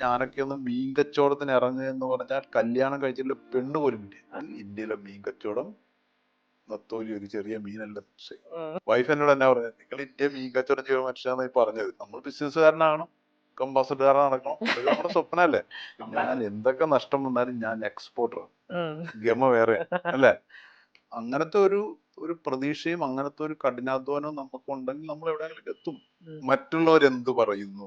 ഞാനൊക്കെ ഒന്ന് മീൻ കച്ചവടത്തിന് ഇറങ്ങുക എന്ന് പറഞ്ഞാൽ കല്യാണം കഴിച്ചിട്ടുള്ള പെണ്ണ് പോലും ഇല്ല. ഇന്ത്യയിലെ മീൻ കച്ചവടം നത്തോലി ഒരു ചെറിയ മീനല്ല. വൈഫ് എന്നോട് എന്നാ പറഞ്ഞത്, നിങ്ങൾ ഇന്ത്യ മീൻ കച്ചവടം ചെയ്യുന്ന മനുഷ്യനാണ് പറഞ്ഞത്. നമ്മൾ ബിസിനസ്സുകാരനാകണം, കമ്പാസഡർ നടക്കണം, അതൊക്കെ നമ്മുടെ സ്വപ്നമല്ലേ. ഞാൻ എന്തൊക്കെ നഷ്ടം വന്നാലും ഞാൻ എക്സ്പോർട്ടർ, ഗമ വേറെ അല്ലേ. അങ്ങനത്തെ ഒരു ഒരു പ്രതീക്ഷയും അങ്ങനത്തെ ഒരു കഠിനാധ്വാനവും നമുക്കുണ്ടെങ്കിൽ നമ്മൾ എവിടെയെങ്കിലും എത്തും. മറ്റുള്ളവരെന്ത് പറയുന്നു,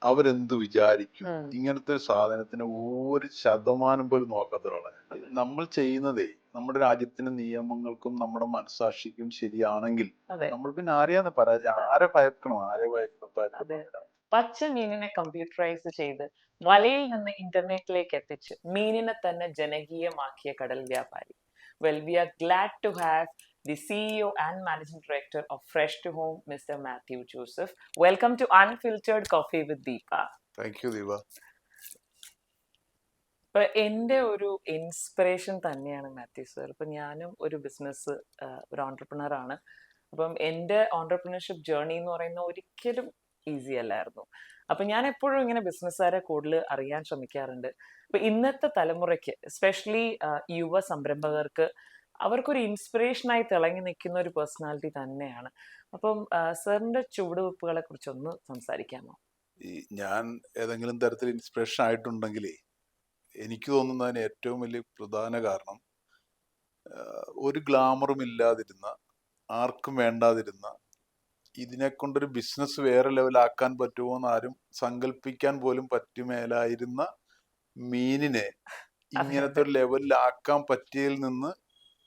അവരെന്ത് വിചാരിക്കും, ഇങ്ങനത്തെ ഒരു സാധനത്തിന് ഒരു ശതമാനം പോലും നോക്കാത്തവരാണ് നമ്മൾ ചെയ്യുന്നതേ. നമ്മുടെ രാജ്യത്തിന്റെ നിയമങ്ങൾക്കും നമ്മുടെ മനസാക്ഷിക്കും ശരിയാണെങ്കിൽ നമ്മൾ പിന്നെ ആരെയാന്ന് പരാജയം, ആരെ ഭയക്കണം, ആരെ ഭയക്കണം. പച്ച മീനിനെ കമ്പ്യൂട്ടറൈസ് ചെയ്ത് വലയിൽ നിന്ന് ഇന്റർനെറ്റിലേക്ക് എത്തിച്ച് മീനിനെ തന്നെ ജനകീയമാക്കിയ കടൽ വ്യാപാരി. Well, we are glad to have the CEO and Managing Director of Fresh to Home, Mr. Matthew Joseph. Welcome to Unfiltered Coffee with Deepa. Thank you Deepa. ഇപ്പൊ എൻ്റെ ഒരു ഇൻസ്പിറേഷൻ തന്നെയാണ് മാത്യു സർ. ഇപ്പൊ ഞാനും ഒരു ബിസിനസ് ഒരു ഓൺടർപ്രണർ ആണ്. അപ്പം എൻ്റെ ഓൺടർപ്രണർഷിപ്പ് ജേർണി എന്ന് പറയുന്നത് ഒരിക്കലും ഈസി അല്ലായിരുന്നു. അപ്പൊ ഞാൻ എപ്പോഴും ഇങ്ങനെ ബിസിനസ്സുകാരെ കൂടുതൽ അറിയാൻ ശ്രമിക്കാറുണ്ട്. അപ്പൊ ഇന്നത്തെ തലമുറയ്ക്ക് എസ്പെഷ്യലി യുവ സംരംഭകർക്ക് അവർക്കൊരു ഇൻസ്പിറേഷനായി തിളങ്ങി നിൽക്കുന്ന ഒരു പേഴ്സണാലിറ്റി തന്നെയാണ്. അപ്പം സാറിന്റെ ചുവടുവെപ്പുകളെ കുറിച്ചൊന്ന് സംസാരിക്കാമോ? ഞാൻ ഏതെങ്കിലും തരത്തിൽ ഇൻസ്പിറേഷൻ ആയിട്ടുണ്ടെങ്കിലേ എനിക്ക് തോന്നുന്നതിന് ഏറ്റവും വലിയ പ്രധാന കാരണം ഒരു ഗ്ലാമറും ഇല്ലാതിരുന്ന, ആർക്കും വേണ്ടാതിരുന്ന, ഇതിനെ കൊണ്ടൊരു ബിസിനസ് വേറെ ലെവലാക്കാൻ പറ്റുമോ എന്ന് ആരും സങ്കല്പിക്കാൻ പോലും പറ്റുമേലായിരുന്ന മീനിനെ ഇങ്ങനത്തെ ഒരു ലെവലിലാക്കാൻ പറ്റിയതിൽ നിന്ന്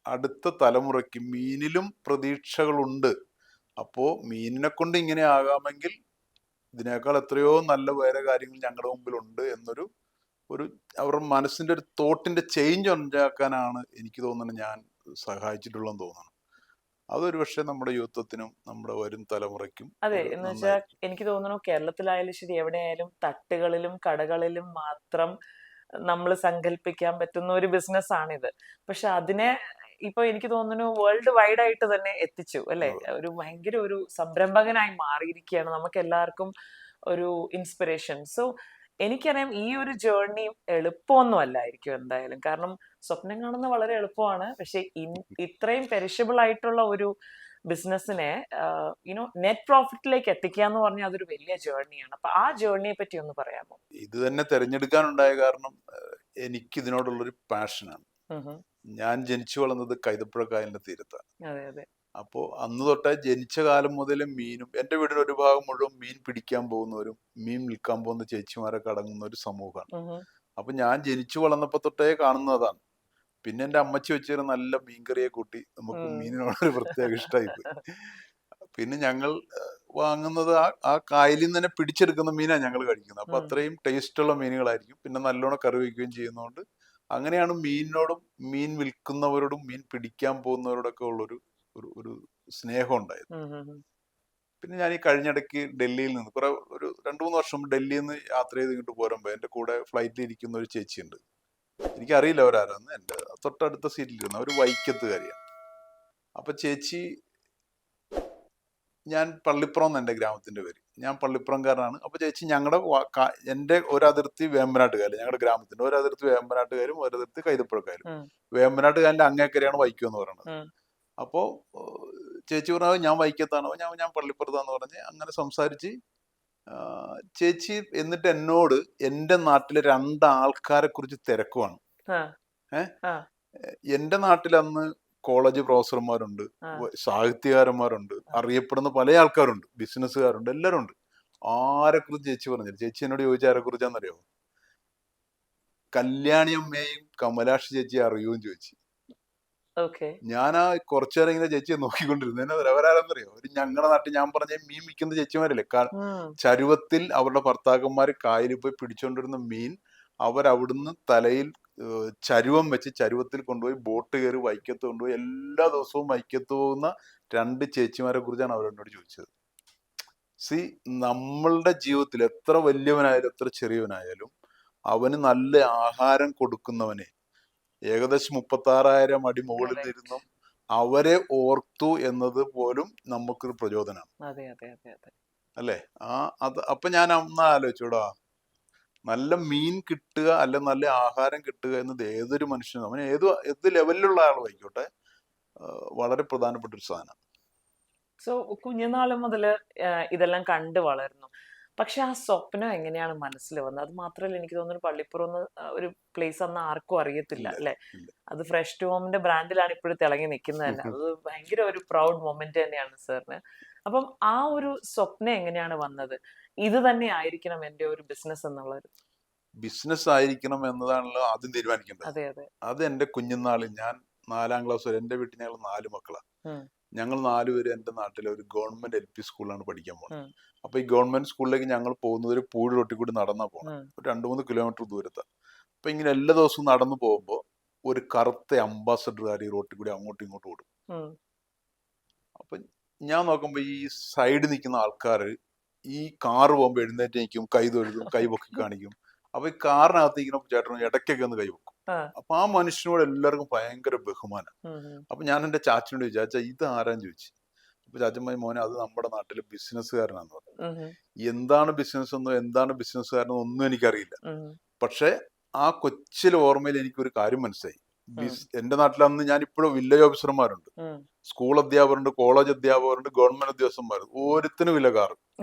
അടുത്ത തലമുറയ്ക്ക് മീനിലും പ്രതീക്ഷകളുണ്ട്. അപ്പോ മീനിനെ കൊണ്ട് ഇങ്ങനെ ആകാമെങ്കിൽ ഇതിനേക്കാൾ എത്രയോ നല്ല വേറെ കാര്യങ്ങൾ ഞങ്ങളുടെ മുമ്പിലുണ്ട് എന്നൊരു ഒരു അവരുടെ മനസ്സിന്റെ ഒരു തോട്ടിന്റെ ചേഞ്ച് ഉണ്ടാക്കാനാണ് എനിക്ക് തോന്നുന്നത് ഞാൻ സഹായിച്ചിട്ടുള്ളതെന്ന് തോന്നുന്നു. അതൊരു പക്ഷെ നമ്മുടെ യുവത്വത്തിനും നമ്മുടെ വരും തലമുറയ്ക്കും. അതെ, എന്ന് വെച്ചാൽ എനിക്ക് തോന്നുന്നു കേരളത്തിലായാലും ശരി എവിടെയായാലും തട്ടുകളിലും കടകളിലും മാത്രം നമ്മൾ സങ്കല്പിക്കാൻ പറ്റുന്ന ഒരു ബിസിനസ് ആണിത്. പക്ഷെ അതിനെ ഇപ്പൊ എനിക്ക് തോന്നുന്നു വേൾഡ് വൈഡ് ആയിട്ട് തന്നെ എത്തിച്ചു അല്ലെ. ഒരു ഭയങ്കര ഒരു സംരംഭകനായി മാറിയിരിക്കുകയാണ് നമുക്ക് എല്ലാവർക്കും ഒരു ഇൻസ്പിറേഷൻ. സോ എനിക്കറിയാം ഈ ഒരു ജേർണി എളുപ്പമൊന്നും അല്ലായിരിക്കും എന്തായാലും. കാരണം സ്വപ്നം കാണുന്നത് വളരെ എളുപ്പമാണ്. പക്ഷെ ഇത്രയും പെരിഷബിൾ ആയിട്ടുള്ള ഒരു ബിസിനസ്സിനെ നെറ്റ് പ്രോഫിറ്റിലേക്ക് എത്തിക്കുക എന്ന് പറഞ്ഞാൽ അതൊരു വലിയ ജേർണിയാണ്. അപ്പൊ ആ ജേർണിയെ പറ്റി ഒന്ന് പറയാമോ? ഇത് തന്നെ തിരഞ്ഞെടുക്കാനുണ്ടായ കാരണം എനിക്ക് ഇതിനോടുള്ളൊരു പാഷനാണ്. ഞാൻ ജനിച്ചു വളർന്നത് കൈതപ്പുഴ കായലിന്റെ തീരത്താണ്. അപ്പോ അന്ന് തൊട്ടേ ജനിച്ച കാലം മുതൽ മീനും, എന്റെ വീടിന് ഒരു ഭാഗം മുഴുവൻ മീൻ പിടിക്കാൻ പോകുന്നവരും മീൻ വിൽക്കാൻ പോകുന്ന ചേച്ചിമാരൊക്കെ അടങ്ങുന്ന ഒരു സമൂഹമാണ്. അപ്പൊ ഞാൻ ജനിച്ചു വളർന്നപ്പോ തൊട്ടേ കാണുന്നതാണ്. പിന്നെ എന്റെ അമ്മച്ചി വെച്ചൊരു നല്ല മീൻകറിയെ കൂട്ടി നമുക്ക് മീനിനോടൊരു പ്രത്യേക ഇഷ്ടമായിപ്പോയി. പിന്നെ ഞങ്ങൾ വാങ്ങുന്നത് ആ കായലിൽ നിന്ന് തന്നെ പിടിച്ചെടുക്കുന്ന മീനാണ് ഞങ്ങൾ കഴിക്കുന്നത്. അപ്പൊ അത്രയും ടേസ്റ്റുള്ള മീനുകളായിരിക്കും. പിന്നെ നല്ലോണം കറി വയ്ക്കുകയും ചെയ്യുന്നതുകൊണ്ട് അങ്ങനെയാണ് മീനിനോടും മീൻ വിൽക്കുന്നവരോടും മീൻ പിടിക്കാൻ പോകുന്നവരോടൊക്കെ ഉള്ളൊരു ഒരു സ്നേഹം ഉണ്ടായത്. പിന്നെ ഞാൻ ഈ കഴിഞ്ഞിടയ്ക്ക് ഡൽഹിയിൽ നിന്ന് ഒരു 2-3 വർഷം ഡൽഹിയിൽ നിന്ന് യാത്ര ചെയ്ത് ഇങ്ങോട്ട് പോരുമ്പോ എന്റെ കൂടെ ഫ്ലൈറ്റിൽ ഇരിക്കുന്ന ഒരു ചേച്ചിയുണ്ട്. എനിക്കറിയില്ല അവരാരാന്ന്. എൻ്റെ തൊട്ടടുത്ത സീറ്റിലിരുന്ന ഒരു വൈക്കത്തുകാരിയാണ്. അപ്പൊ ചേച്ചി, ഞാൻ പള്ളിപ്പുറം എന്ന് എൻ്റെ ഗ്രാമത്തിന്റെ പേര്, ഞാൻ പള്ളിപ്പുറംകാരനാണ്. അപ്പൊ ചേച്ചി ഞങ്ങളുടെ എൻ്റെ ഒരതിർത്തി വേമ്പനാട്ടുകാര്, ഞങ്ങളുടെ ഗ്രാമത്തിന്റെ ഒരതിർത്തി വേമ്പനാട്ടുകാരും ഒരതിർത്തി കൈതപ്പുഴക്കാരും. വേമ്പനാട്ടുകാരന്റെ അങ്ങേക്കരയാണ് വൈക്കം എന്ന് പറയുന്നത്. അപ്പോ ചേച്ചി പറഞ്ഞത് ഞാൻ വൈക്കത്താണോ, ഞാൻ പള്ളിപ്പുറത്താന്ന് പറഞ്ഞ് അങ്ങനെ സംസാരിച്ച് ചേച്ചി എന്നിട്ട് എന്നോട് എൻ്റെ നാട്ടിലെ 2 ആൾക്കാരെ കുറിച്ച് തിരക്കുവാണ്. എൻ്റെ നാട്ടിൽ അന്ന് കോളേജ് പ്രൊഫസർമാരുണ്ട്, സാഹിത്യകാരന്മാരുണ്ട്, അറിയപ്പെടുന്ന പല ആൾക്കാരുണ്ട്, ബിസിനസ്സുകാരുണ്ട്, എല്ലാവരും ഉണ്ട്. ആരെ കുറിച്ച് ചേച്ചി പറഞ്ഞില്ല. ചേച്ചി എന്നോട് ചോദിച്ച ആരെ കുറിച്ചാന്നറിയോ? കല്യാണി അമ്മയെയും കമലാക്ഷി ചേച്ചിയെ അറിയുമെന്ന് ചോദിച്ചു. ഞാൻ ആ കുറച്ചു നേരം ഇങ്ങനെ ചേച്ചിയെ നോക്കിക്കൊണ്ടിരുന്നു. അവരാരെന്നറിയോ? ഒരു ഞങ്ങളുടെ നാട്ടിൽ ഞാൻ പറഞ്ഞ മീൻ വിൽക്കുന്ന ചേച്ചിമാരല്ലേ, ചരുവത്തിൽ അവരുടെ ഭർത്താക്കന്മാര് കായലിൽ പോയി പിടിച്ചോണ്ടിരുന്ന മീൻ അവരവിടുന്ന് തലയിൽ ചരുവം വെച്ച് ചരുവത്തിൽ കൊണ്ടുപോയി ബോട്ട് കയറി വൈക്കത്ത് കൊണ്ടുപോയി എല്ലാ ദിവസവും വൈക്കത്ത് പോകുന്ന 2 ചേച്ചിമാരെ കുറിച്ചാണ് അവരെന്നോട് ചോദിച്ചത്. നമ്മളുടെ ജീവിതത്തിൽ എത്ര വലിയവനായാലും എത്ര ചെറിയവനായാലും അവന് നല്ല ആഹാരം കൊടുക്കുന്നവനെ ഏകദേശം 36,000 അടി മുകളിൽ നിന്നും അവരെ ഓർത്തു എന്നത് പോലും നമുക്കൊരു പ്രചോദനമാണ്, അല്ലേ? അപ്പൊ ഞാൻ അന്ന് ആലോചിച്ചൂടാ, നല്ല മീൻ കിട്ടുക അല്ലെ നല്ല ആഹാരം കിട്ടുക എന്നത് ഏതൊരു മനുഷ്യനും അവൻ ഏത് ലെവലിലുള്ള ആളുമായിക്കോട്ടെ വളരെ പ്രധാനപ്പെട്ട ഒരു സാധനം. സോ കുഞ്ഞുനാള് മുതൽ ഇതെല്ലാം കണ്ടു വളർന്നു. പക്ഷെ ആ സ്വപ്നം എങ്ങനെയാണ് മനസ്സിൽ വന്നത്? അത് മാത്രമല്ല, എനിക്ക് തോന്നുന്നു പള്ളിപ്പുറം ഒരു പ്ലേസ് അന്ന് ആർക്കും അറിയത്തില്ല ഇല്ല അല്ലെ? ഇല്ല. അത് ഫ്രഷ് ടു ഹോമിന്റെ ബ്രാൻഡിലാണ് ഇപ്പോഴും തിളങ്ങി നിൽക്കുന്നത് തന്നെ. അത് ഭയങ്കര ഒരു പ്രൗഡ് മൊമെന്റ് തന്നെയാണ് സാറിന്. അപ്പം ആ ഒരു സ്വപ്നം എങ്ങനെയാണ് വന്നത്? ഇത് തന്നെ ആയിരിക്കണം എന്റെ ഒരു ബിസിനസ് എന്നുള്ളത്. ബിസിനസ് ആയിരിക്കണം എന്നതാണല്ലോ ആദ്യം തീരുമാനിക്കേണ്ടത്. അതെ അതെ. അത് എൻ്റെ കുഞ്ഞുനാളിൽ ഞാൻ 4ാം ക്ലാസ് വരെ, എൻ്റെ വീട്ടിൽ ഞങ്ങൾ 4 മക്കളാണ്. ഉം, ഞങ്ങൾ 4 പേര് എൻ്റെ നാട്ടിലെ ഒരു ഗവൺമെന്റ് LP സ്കൂളിലാണ് പഠിക്കാൻ പോകുന്നത്. ഉം, അപ്പൊ ഈ ഗവൺമെന്റ് സ്കൂളിലേക്ക് ഞങ്ങൾ പോകുന്നത് ഒരു പൂഴ് റൊട്ടി കൂടി നടന്നാ പോകണം. ഉം. ഒരു 2-3 കിലോമീറ്റർ ദൂരത്താണ്. അപ്പൊ ഇങ്ങനെ എല്ലാ ദിവസവും നടന്നു പോകുമ്പോൾ ഒരു കറുത്ത അംബാസഡർ കാർ ഈ റോട്ടിൽ കൂടി അങ്ങോട്ടും ഇങ്ങോട്ടും ഓടും. ഉം. അപ്പൊ ഞാൻ നോക്കുമ്പോ ഈ സൈഡിൽ നിൽക്കുന്ന ആൾക്കാർ ഈ കാറ് പോകുമ്പോൾ എഴുന്നേറ്റ് നിൽക്കും, കൈ തൊഴുതും, കൈ പൊക്കി കാണിക്കും. അപ്പൊ ഈ കാറിനകത്ത് ഇങ്ങനെ ചേട്ടൻ ഇടയ്ക്കൊക്കെ ഒന്ന് കൈ വെക്കും. ആ, അപ്പൊ ആ മനുഷ്യനോട് എല്ലാവർക്കും ഭയങ്കര ബഹുമാനം. ഉം, ഉം, അപ്പൊ ഞാൻ എൻ്റെ ചാച്ചനോട് ചോദിച്ചു, ചാച്ച ഇത് ആരാന്ന് ചോദിച്ചു. അപ്പൊ ചാച്ചമ്മായി, മോനെ അത് നമ്മുടെ നാട്ടിലെ ബിസിനസ്സുകാരനാന്ന് പറഞ്ഞു. ഉം, ഉം, എന്താണ് ബിസിനസ് എന്നോ എന്താണ് ബിസിനസ്സുകാരനോ ഒന്നും എനിക്കറിയില്ല. ഉം, പക്ഷെ ആ കൊച്ചിലെ ഓർമ്മയിൽ എനിക്കൊരു കാര്യം മനസ്സിലായി. ഉം, എന്റെ നാട്ടിൽ അന്ന് ഞാൻ ഇപ്പോഴും വില്ലേജ് ഓഫീസർമാരുണ്ട്, ഉം. സ്കൂൾ അധ്യാപകരുണ്ട്, കോളേജ് അധ്യാപകരുണ്ട്, ഗവൺമെന്റ് ഉദ്യോഗസ്ഥന്മാരുണ്ട്. ഓരോരുത്തരും ഇല്ല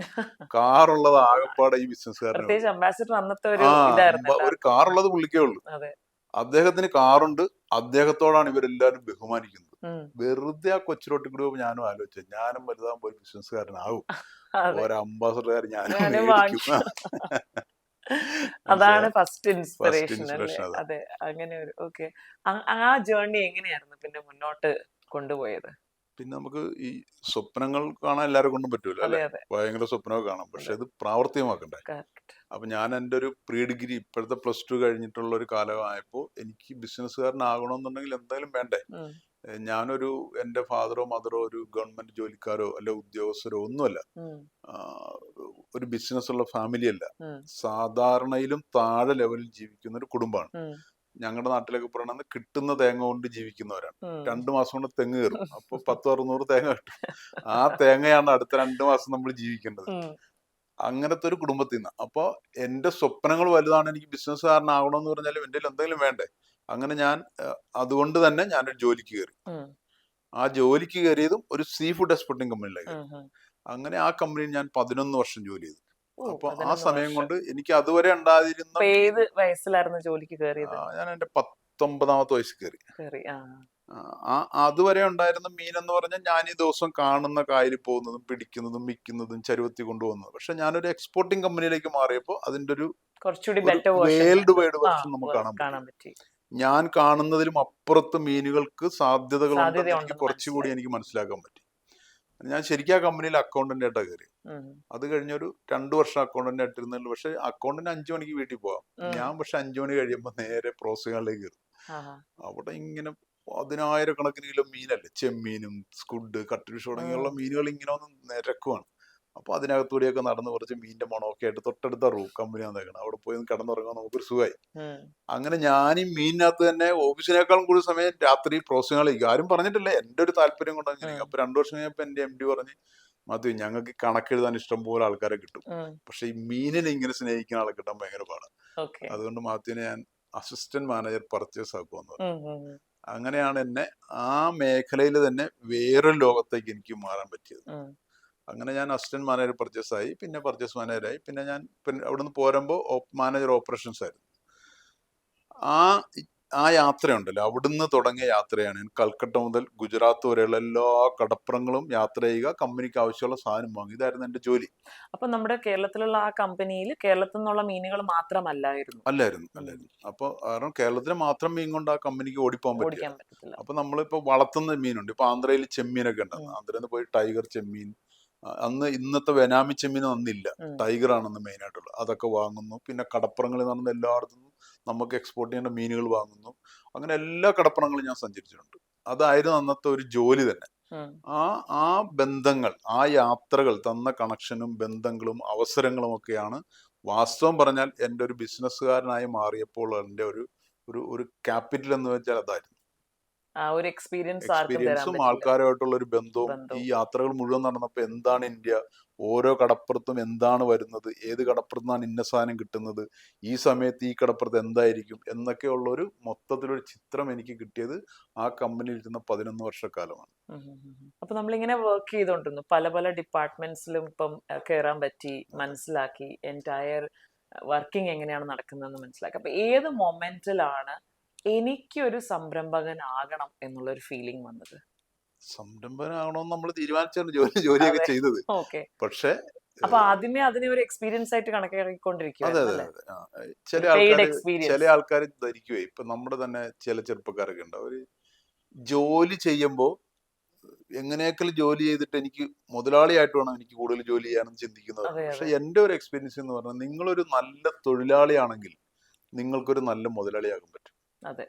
കാറുള്ളത് ആകപ്പാടെ ഈ ബിസിനസ്സുകാരനെ ഉള്ളൂ. പ്രത്യേകിച്ച് അംബാസിഡർ അന്നത്തെ ഒരു ആ ഇതായിരുന്നു ഒരു എല്ലാവർക്കും. കാറുള്ളത് പുള്ളിക്കേ ഉള്ളൂ. അതെ. അദ്ദേഹത്തിന് കാറുണ്ട്, അദ്ദേഹത്തോടാണ് ഇവരെല്ലാരും ബഹുമാനിക്കുന്നത്. ഉം. വെറുതെ ആ കൊച്ചിലോട്ട് കൂടി പോകുമ്പോൾ ഞാനും ആലോചിച്ചു, ഞാനും വലുതാകുമ്പോൾ ഒരു ബിസിനസ്സുകാരനാവും, അതെ. ഒരു അംബാസഡർ ഞാനും ഞാനും മേടിക്കും. അതാണ് ഫസ്റ്റ് ഫസ്റ്റ് ഇൻസ്പിറേഷൻ അല്ലേ? ഇൻസ്പിറേഷൻ അതാ. അതെ. അങ്ങനെ ഒരു ഓക്കെ. ആ ജേർണി എങ്ങനെയായിരുന്നു പിന്നെ മുന്നോട്ട് കൊണ്ടുപോയത്? പിന്നെ നമുക്ക് ഈ സ്വപ്നങ്ങൾ കാണാൻ എല്ലാവരെ കൊണ്ടും പറ്റൂല അതെ അല്ലെ? അതെ ഭയങ്കര സ്വപ്നമൊക്കെ കാണാം, പക്ഷെ അതെ. ഇത് പ്രാവർത്തികമാക്കണ്ടേ? കറക്റ്റ്. അപ്പൊ ഞാൻ എൻ്റെ ഒരു പ്രീ ഡിഗ്രി ഇപ്പോഴത്തെ +2 കഴിഞ്ഞിട്ടുള്ള ഒരു കാലമായപ്പോൾ എനിക്ക് ബിസിനസ്സുകാരനാകണമെന്നുണ്ടെങ്കിൽ എന്തായാലും വേണ്ടേ? ഉം, ഞാനൊരു എൻ്റെ ഫാദറോ മദറോ ഒരു ഗവൺമെന്റ് ജോലിക്കാരോ അല്ലെ ഉദ്യോഗസ്ഥരോ ഒന്നുമല്ല. ഉം, ആ, ഒരു ബിസിനസ് ഉള്ള ഫാമിലി അല്ല. ഉം, സാധാരണയിലും താഴെ ലെവലിൽ ജീവിക്കുന്ന ഒരു കുടുംബമാണ്. ഉം, ഞങ്ങളുടെ നാട്ടിലൊക്കെ പറയണത് കിട്ടുന്ന തേങ്ങ കൊണ്ട് ജീവിക്കുന്നവരാണ്. ഉം. 2 മാസം കൊണ്ട് തെങ്ങ് കയറും. അപ്പൊ 10-600 തേങ്ങ കിട്ടും. ആ തേങ്ങയാണ് അടുത്ത 2 മാസം നമ്മൾ ജീവിക്കേണ്ടത്. ഉം, അങ്ങനത്തെ ഒരു കുടുംബത്തിൽ നിന്ന്. അപ്പൊ എന്റെ സ്വപ്നങ്ങൾ വലുതാണ്. എനിക്ക് ബിസിനസ്സുകാരനാകണമെന്ന് പറഞ്ഞാലും എൻ്റെ കയ്യിൽ എന്തെങ്കിലും വേണ്ടേ? അങ്ങനെ ഞാൻ അതുകൊണ്ട് തന്നെ ഞാനൊരു ജോലിക്ക് കയറി. ഉം, ആ ജോലിക്ക് കയറിയതും ഒരു സീ ഫുഡ് എക്സ്പോർട്ടിംഗ് കമ്പനിയിലേക്ക്. ഉം, ഉം. അങ്ങനെ ആ കമ്പനിയിൽ ഞാൻ 11 വർഷം ജോലി ചെയ്തു. ഓ, അപ്പൊ ആ 11 സമയം വർഷം. കൊണ്ട് എനിക്ക് അതുവരെ ഉണ്ടായിരുന്ന അപ്പൊ ഏത് വയസ്സിലായിരുന്നു ജോലിക്ക് കയറിയത്? ഞാൻ എൻ്റെ 19ാമത്തെ വയസ്സിൽ കയറി. കയറി. ആ. അതുവരെ ഉണ്ടായിരുന്ന മീൻ എന്ന് പറഞ്ഞാൽ ഞാൻ ഈ ദിവസം കാണുന്ന കായലിൽ പോകുന്നതും പിടിക്കുന്നതും വിൽക്കുന്നതും ചരുവത്തി കൊണ്ടുപോകുന്നതും. പക്ഷെ ഞാനൊരു എക്സ്പോർട്ടിംഗ് കമ്പനിയിലേക്ക് മാറിയപ്പോൾ അതിന്റെ ഒരു കുറച്ചുകൂടി better version world wide version നമുക്ക് കാണാൻ കാണാൻ പറ്റി. പറ്റി. ഞാൻ കാണുന്നതിലും അപ്പുറത്ത് മീനുകൾക്ക് സാധ്യതകളുണ്ടെന്ന് എനിക്ക് സാധ്യതയുണ്ടെന്ന് കുറച്ചുകൂടി മനസ്സിലായി. എനിക്ക് മനസ്സിലാക്കാൻ പറ്റി. ഞാൻ ശരിക്കും ആ കമ്പനിയിൽ അക്കൗണ്ടന്റ് ആയിട്ടാണ് കയറി. ഉം, അത് കഴിഞ്ഞൊരു 2 വർഷം അക്കൗണ്ടന്റ് ആയിട്ടിരുന്നുള്ളൂ. പക്ഷെ അക്കൗണ്ടന്റ് 5 മണിക്ക് വീട്ടിൽ പോവാം. ഉം. ഞാൻ പക്ഷെ 5 മണി കഴിയുമ്പോൾ നേരെ പ്രോസസ്സിംഗിലേക്ക് കയറും. ആഹാ. അവിടെ ഇങ്ങനെ 10,000 കിലോ മീനല്ലേ, ചെമ്മീനും സ്കുഡ്, കട്ട്ഫിഷ് തുടങ്ങിയുള്ള ഉം, മീനുകൾ ഇങ്ങനെ ഒന്ന് നിരക്കുവാണ്. അപ്പൊ അതിനകത്തൂടെയൊക്കെ നടന്ന് കുറച്ച് മീനിന്റെ മണമൊക്കെ ആയിട്ട് തൊട്ടടുത്ത കമ്പനി വന്നേക്കണം. അവിടെ പോയി കിടന്നുറങ്ങാൻ നമുക്കൊരു സുഖമായി. ഉം, അങ്ങനെ ഞാൻ ഈ മീനിനകത്ത് തന്നെ ഓഫീസിനേക്കാളും കൂടുതൽ സമയം രാത്രി പ്രോസസ്സിംഗിലേക്ക്. ആരും പറഞ്ഞിട്ടില്ല, എൻ്റെ ഒരു താല്പര്യം കൊണ്ട് അങ്ങനെ. ഉം, അപ്പൊ 2 വർഷം കഴിഞ്ഞപ്പോൾ എൻ്റെ MD പറഞ്ഞ്, മാത്യു, ഞങ്ങൾക്ക് കണക്കെഴുതാൻ ഇഷ്ടം പോലെ ആൾക്കാരെ കിട്ടും, ഉം. പക്ഷെ ഈ മീനിനെ ഇങ്ങനെ സ്നേഹിക്കുന്ന ആളെ കിട്ടാൻ ഭയങ്കര പാടാണ്. ഓക്കെ. അതുകൊണ്ട് മാത്യുവിനെ ഞാൻ അസിസ്റ്റന്റ് മാനേജർ പർച്ചേസ് ആക്കുമെന്ന് പറഞ്ഞു. ഉം, ഉം, ഉം, അങ്ങനെയാണ് എന്നെ ആ മേഖലയിൽ തന്നെ വേറൊരു ലോകത്തേക്ക് എനിക്ക് മാറാൻ പറ്റിയത്. ഉം. അങ്ങനെ ഞാൻ അസിസ്റ്റന്റ് മാനേജർ പർച്ചേസ് ആയി, പിന്നെ പർച്ചേസ് മാനേജറായി, പിന്നെ ഞാൻ അവിടുന്ന് പോരുമ്പോൾ മാനേജർ ഓപ്പറേഷൻസ് ആയിരുന്നു. ആ ആ യാത്രയുണ്ടല്ലോ, അവിടുന്ന് തുടങ്ങിയ യാത്രയാണ്. ഞാൻ കൽക്കട്ട മുതൽ ഗുജറാത്ത് വരെയുള്ള എല്ലാ കടപ്പുറങ്ങളും യാത്ര ചെയ്യുക, കമ്പനിക്ക് ആവശ്യമുള്ള സാധനം വാങ്ങുക. ഇതായിരുന്നു എൻ്റെ ജോലി. അപ്പൊ നമ്മുടെ കേരളത്തിലുള്ള ആ കമ്പനിയിൽ കേരളത്തിൽ നിന്നുള്ള മീനുകൾ മാത്രമല്ലായിരുന്നു. അല്ലായിരുന്നു. ഉം. അപ്പൊ കാരണം കേരളത്തിലെ മാത്രം മീൻ കൊണ്ട് ആ കമ്പനിക്ക് ഓടിപ്പോകാൻ പറ്റില്ല. ഓടിക്കാൻ പറ്റത്തില്ല. അപ്പൊ നമ്മളിപ്പോ വളർത്തുന്ന മീനുണ്ട്. ഇപ്പൊ ആന്ധ്രയിൽ ചെമ്മീനൊക്കെ ഉണ്ട്. ഉം, ആന്ധ്രയിൽ നിന്ന് പോയി ടൈഗർ ചെമ്മീൻ, അന്ന് ഇന്നത്തെ വെനാമി ചെമ്മീൻ അന്നില്ല, ഉം, ടൈഗർ ആണെന്ന് മെയിൻ ആയിട്ടുള്ളത്. അതൊക്കെ വാങ്ങുന്നു. പിന്നെ കടപ്പുറങ്ങളിൽ നടന്ന എല്ലായിടത്തും നമുക്ക് എക്സ്പോർട്ട് ചെയ്യേണ്ട മീനുകൾ വാങ്ങുന്നു. അങ്ങനെ എല്ലാ കടപ്പുറങ്ങളും ഞാൻ സഞ്ചരിച്ചിട്ടുണ്ട്. അതായിരുന്നു അന്നത്തെ ഒരു ജോലി തന്നെ. ഉം. ആ ആ ബന്ധങ്ങൾ, ആ യാത്രകൾ തന്ന കണക്ഷനും ബന്ധങ്ങളും അവസരങ്ങളും ഒക്കെയാണ് വാസ്തവം പറഞ്ഞാൽ എൻ്റെ ഒരു ബിസിനസ്സുകാരനായി മാറിയപ്പോൾ എൻ്റെ ഒരു ഒരു ഒരു ക്യാപിറ്റൽ എന്ന് വെച്ചാൽ അതായിരുന്നു. ആ ഒരു എക്സ്പീരിയൻസ് ആർക്കും തരാൻ എക്സ്പീരിയൻസും പറ്റില്ല. ആൾക്കാരുമായിട്ടുള്ള ഒരു ബന്ധവും. ഈ യാത്രകൾ മുഴുവൻ നടന്നപ്പോൾ എന്താണ് ഇന്ത്യ, ഓരോ കടപ്പുറത്തും എന്താണ് വരുന്നത്, ഏത് കടപ്പുറത്തുനിന്നാണ് ഇന്ന സാധനം കിട്ടുന്നത്, ഈ സമയത്ത് ഈ കടപ്പുറത്ത് എന്തായിരിക്കും എന്നൊക്കെയുള്ള ഒരു മൊത്തത്തിലൊരു ചിത്രം എനിക്ക് കിട്ടിയത് ആ കമ്പനിയിൽ ഇരുന്ന 11 വർഷക്കാലമാണ്. അപ്പൊ നമ്മളിങ്ങനെ വർക്ക് ചെയ്തോണ്ടിരുന്നു, പല പല ഡിപ്പാർട്ട്മെന്റ്സിലും ഇപ്പം കയറാൻ പറ്റി, മനസ്സിലാക്കി എൻറ്റയർ വർക്കിംഗ് എങ്ങനെയാണ് നടക്കുന്നതെന്ന് മനസ്സിലാക്കി. അപ്പൊ ഏത് മൊമെന്റിലാണ് എനിക്കൊരു സംരംഭകനാകണം എന്നുള്ളൊരു ഫീലിംഗ് വന്നത്? സംരംഭകനാകണമെന്ന് നമ്മൾ തീരുമാനിച്ചാണ് ജോലിയൊക്കെ ചെയ്തത്. ഓക്കെ. പക്ഷെ അപ്പൊ ആദ്യമേ അതിനെ ഒരു എക്സ്പീരിയൻസ് ആയിട്ട് അതെ അതെ കണക്കാക്കിക്കൊണ്ടിരിക്കുകയായിരുന്നു അല്ലേ? അതെ ചില പെയ്ഡ് ചില എക്സ്പീരിയൻസ്. ആൾക്കാർ ധരിക്കുവേ, ഇപ്പൊ നമ്മുടെ തന്നെ ചില ചെറുപ്പക്കാരൊക്കെ ഉണ്ട്, അവര് ജോലി ചെയ്യുമ്പോൾ എങ്ങനെയൊക്കെ ജോലി ചെയ്തിട്ട് എനിക്ക് മുതലാളിയായിട്ട് വേണം എനിക്ക് കൂടുതൽ ജോലി ചെയ്യാനെന്ന് ചിന്തിക്കുന്നവരുണ്ട്. അതെ പക്ഷെ അതെ എൻ്റെ ഒരു എക്സ്പീരിയൻസ് എന്ന് പറഞ്ഞാൽ, നിങ്ങളൊരു നല്ല തൊഴിലാളിയാണെങ്കിൽ നിങ്ങൾക്കൊരു നല്ല മുതലാളിയാകാൻ പറ്റും. അതെ.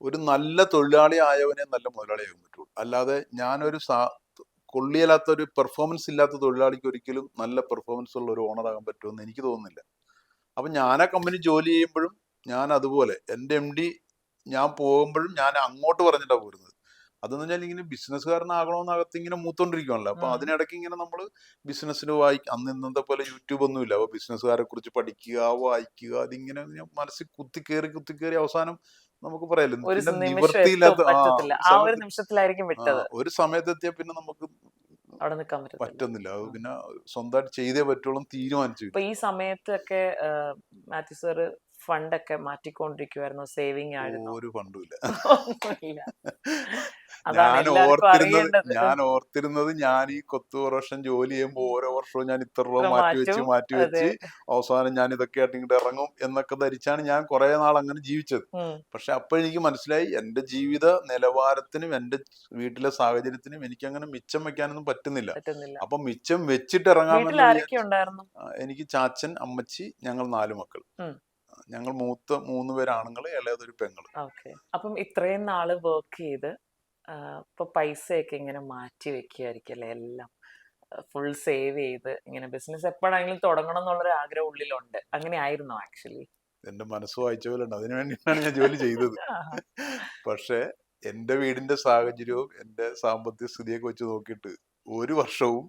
ഒരു നല്ല തൊഴിലാളി ആയവനെ നല്ല മുതലാളിയാകാൻ പറ്റുള്ളൂ. അല്ലാതെ ഞാനൊരു കൊള്ളിയല്ലാത്ത ഒരു പെർഫോമൻസ് ഇല്ലാത്ത തൊഴിലാളിക്ക് ഒരിക്കലും നല്ല പെർഫോമൻസ് ഉള്ള ഒരു ഓണറാകാൻ പറ്റുമെന്ന് എനിക്ക് തോന്നുന്നില്ല. അപ്പൊ ഞാൻ ആ കമ്പനി ജോലി ചെയ്യുമ്പോഴും ഞാൻ അതുപോലെ എൻ്റെ MD ഞാൻ പോകുമ്പോഴും ഞാൻ അങ്ങോട്ട് പറഞ്ഞിട്ടാണ് പോരുന്നത്. അതെന്ന് വെച്ചാൽ ഇങ്ങനെ ബിസിനസ്സുകാരനാകണമെന്ന് അകത്ത് ഇങ്ങനെ മൂത്തോണ്ടിരിക്കുകയാണല്ലോ. അപ്പൊ അതിനിടയ്ക്ക് ഇങ്ങനെ നമ്മൾ ബിസിനസ്സിന് അന്ന് ഇന്നത്തെ പോലെ യൂട്യൂബ് ഒന്നുമില്ല. അപ്പൊ ബിസിനസ്സുകാരെ കുറിച്ച് പഠിക്കുക, വായിക്കുക, അതിങ്ങനെ മനസ്സിൽ കുത്തിക്കേറി അവസാനം നമുക്ക് പറയാലോ, ഒരു പിന്നെ നിമിഷം എത്തും നിവർത്തിയില്ലാത്ത പറ്റത്തില്ല, ആ ഒരു സമയത്ത് നിമിഷത്തിലായിരിക്കും വിട്ടത്. ഒരു സമയത്തെത്തിയാൽ പിന്നെ നമുക്ക് അവിടെ നിൽക്കാൻ പറ്റത്തില്ല. പറ്റുന്നില്ല. അത് പിന്നെ സ്വന്തമായിട്ട് ചെയ്തേ പറ്റുള്ളൂ തീരുമാനിച്ചു. അപ്പൊ ഈ സമയത്തൊക്കെ മാത്യു സാറ് ഫണ്ടൊക്കെ മാറ്റിക്കൊണ്ടിരിക്കുവായിരുന്നു, സേവിങ് ആയിരുന്നു? ഒരു ഫണ്ടുമില്ല. ഒന്നുമില്ല. അതാണ് എല്ലാവർക്കും അറിയേണ്ടത്. ഞാൻ ഓർത്തിരുന്നത് ഞാൻ ഈ 10 വർഷം ജോലി ചെയ്യുമ്പോൾ ഓരോ വർഷവും ഞാൻ ഇത്ര രൂപ മാറ്റും. മാറ്റിവെച്ച് അവസാനം ഞാൻ ഇതൊക്കെ ആയിട്ട് ഇങ്ങോട്ട് ഇറങ്ങും എന്നൊക്കെ ധരിച്ചാണ് ഞാൻ കുറെ നാൾ അങ്ങനെ ജീവിച്ചത്. പക്ഷെ അപ്പോഴെനിക്ക് മനസ്സിലായി എന്റെ ജീവിത നിലവാരത്തിനും എന്റെ വീട്ടിലെ സാഹചര്യത്തിനും എനിക്ക് അങ്ങനെ മിച്ചം വെക്കാനൊന്നും പറ്റുന്നില്ല. അപ്പൊ മിച്ചം വെച്ചിട്ട് ഇറങ്ങാമെന്ന് ഉണ്ടായിരുന്നു? എനിക്ക് ചാച്ചൻ, അമ്മച്ചി, ഞങ്ങൾ 4 മക്കൾ. ഞങ്ങൾ മൂത്ത 3 പേര് ആണുങ്ങൾ, ഇളയതൊരു പെങ്ങള്. അപ്പം ഇത്രയും നാള് വർക്ക് ചെയ്ത് ഇപ്പൊ പൈസയൊക്കെ ഇങ്ങനെ മാറ്റി വെക്കുകയായിരിക്കും അല്ലേ? എല്ലാം ഫുൾ സേവ് ചെയ്ത് ഇങ്ങനെ ബിസിനസ് എപ്പോഴാണെങ്കിലും തുടങ്ങണം എന്നുള്ളൊരു ആഗ്രഹം ഉള്ളിലുണ്ട്. അങ്ങനെ ആയിരുന്നോ ആക്ച്വലി? എന്റെ മനസ്സ് വായിച്ച പോലെ ഉണ്ട്, അതിനു വേണ്ടിയിട്ടാണ് ഞാൻ ജോലി ചെയ്തത്. പക്ഷെ എന്റെ വീടിന്റെ സാഹചര്യവും എന്റെ സാമ്പത്തിക സ്ഥിതിയൊക്കെ വെച്ച് നോക്കിയിട്ട് ഒരു വർഷവും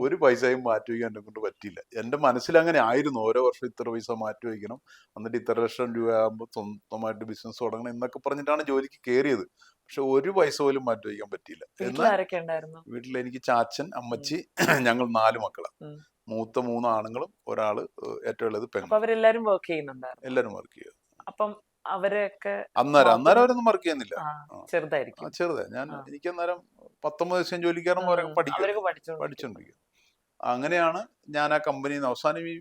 ഒരു പൈസയും മാറ്റി വയ്ക്കാൻ എന്നെ കൊണ്ട് പറ്റിയില്ല. എന്റെ മനസ്സിൽ അങ്ങനെ ആയിരുന്നു, ഓരോ വർഷം ഇത്ര പൈസ മാറ്റി വയ്ക്കണം, എന്നിട്ട് ഇത്ര ലക്ഷം രൂപ ആകുമ്പോൾ സ്വന്തമായിട്ട് ബിസിനസ് തുടങ്ങണം എന്നൊക്കെ പറഞ്ഞിട്ടാണ് ജോലിക്ക് കയറിയത്. പക്ഷെ ഒരു പൈസ പോലും മാറ്റി വയ്ക്കാൻ പറ്റിയില്ല. എന്നാൽ വീട്ടിൽ എനിക്ക് ചാച്ചൻ, അമ്മച്ചി, ഞങ്ങൾ 4 മക്കളാണ്. മൂത്ത 3 ആണുങ്ങളും ഒരാള് ഏറ്റവും ഉള്ളത് പെങ്ങൾ. അവരെല്ലാരും വർക്ക് ചെയ്യുന്നുണ്ടായിരുന്നു? എല്ലാരും വർക്ക് ചെയ്യുക. അപ്പം അവരൊക്കെ അന്നേരം അവരൊന്നും വർക്ക് ചെയ്യുന്നില്ല, ചെറുതായിരിക്കും. ഞാൻ എനിക്ക് അന്നേരം 19 ദിവസം ജോലിക്കാരൻ അവരൊക്കെ പഠിച്ചോണ്ടിരിക്കുക. അങ്ങനെയാണ് ഞാൻ ആ കമ്പനിയിൽ നിന്ന് അവസാനം ഈ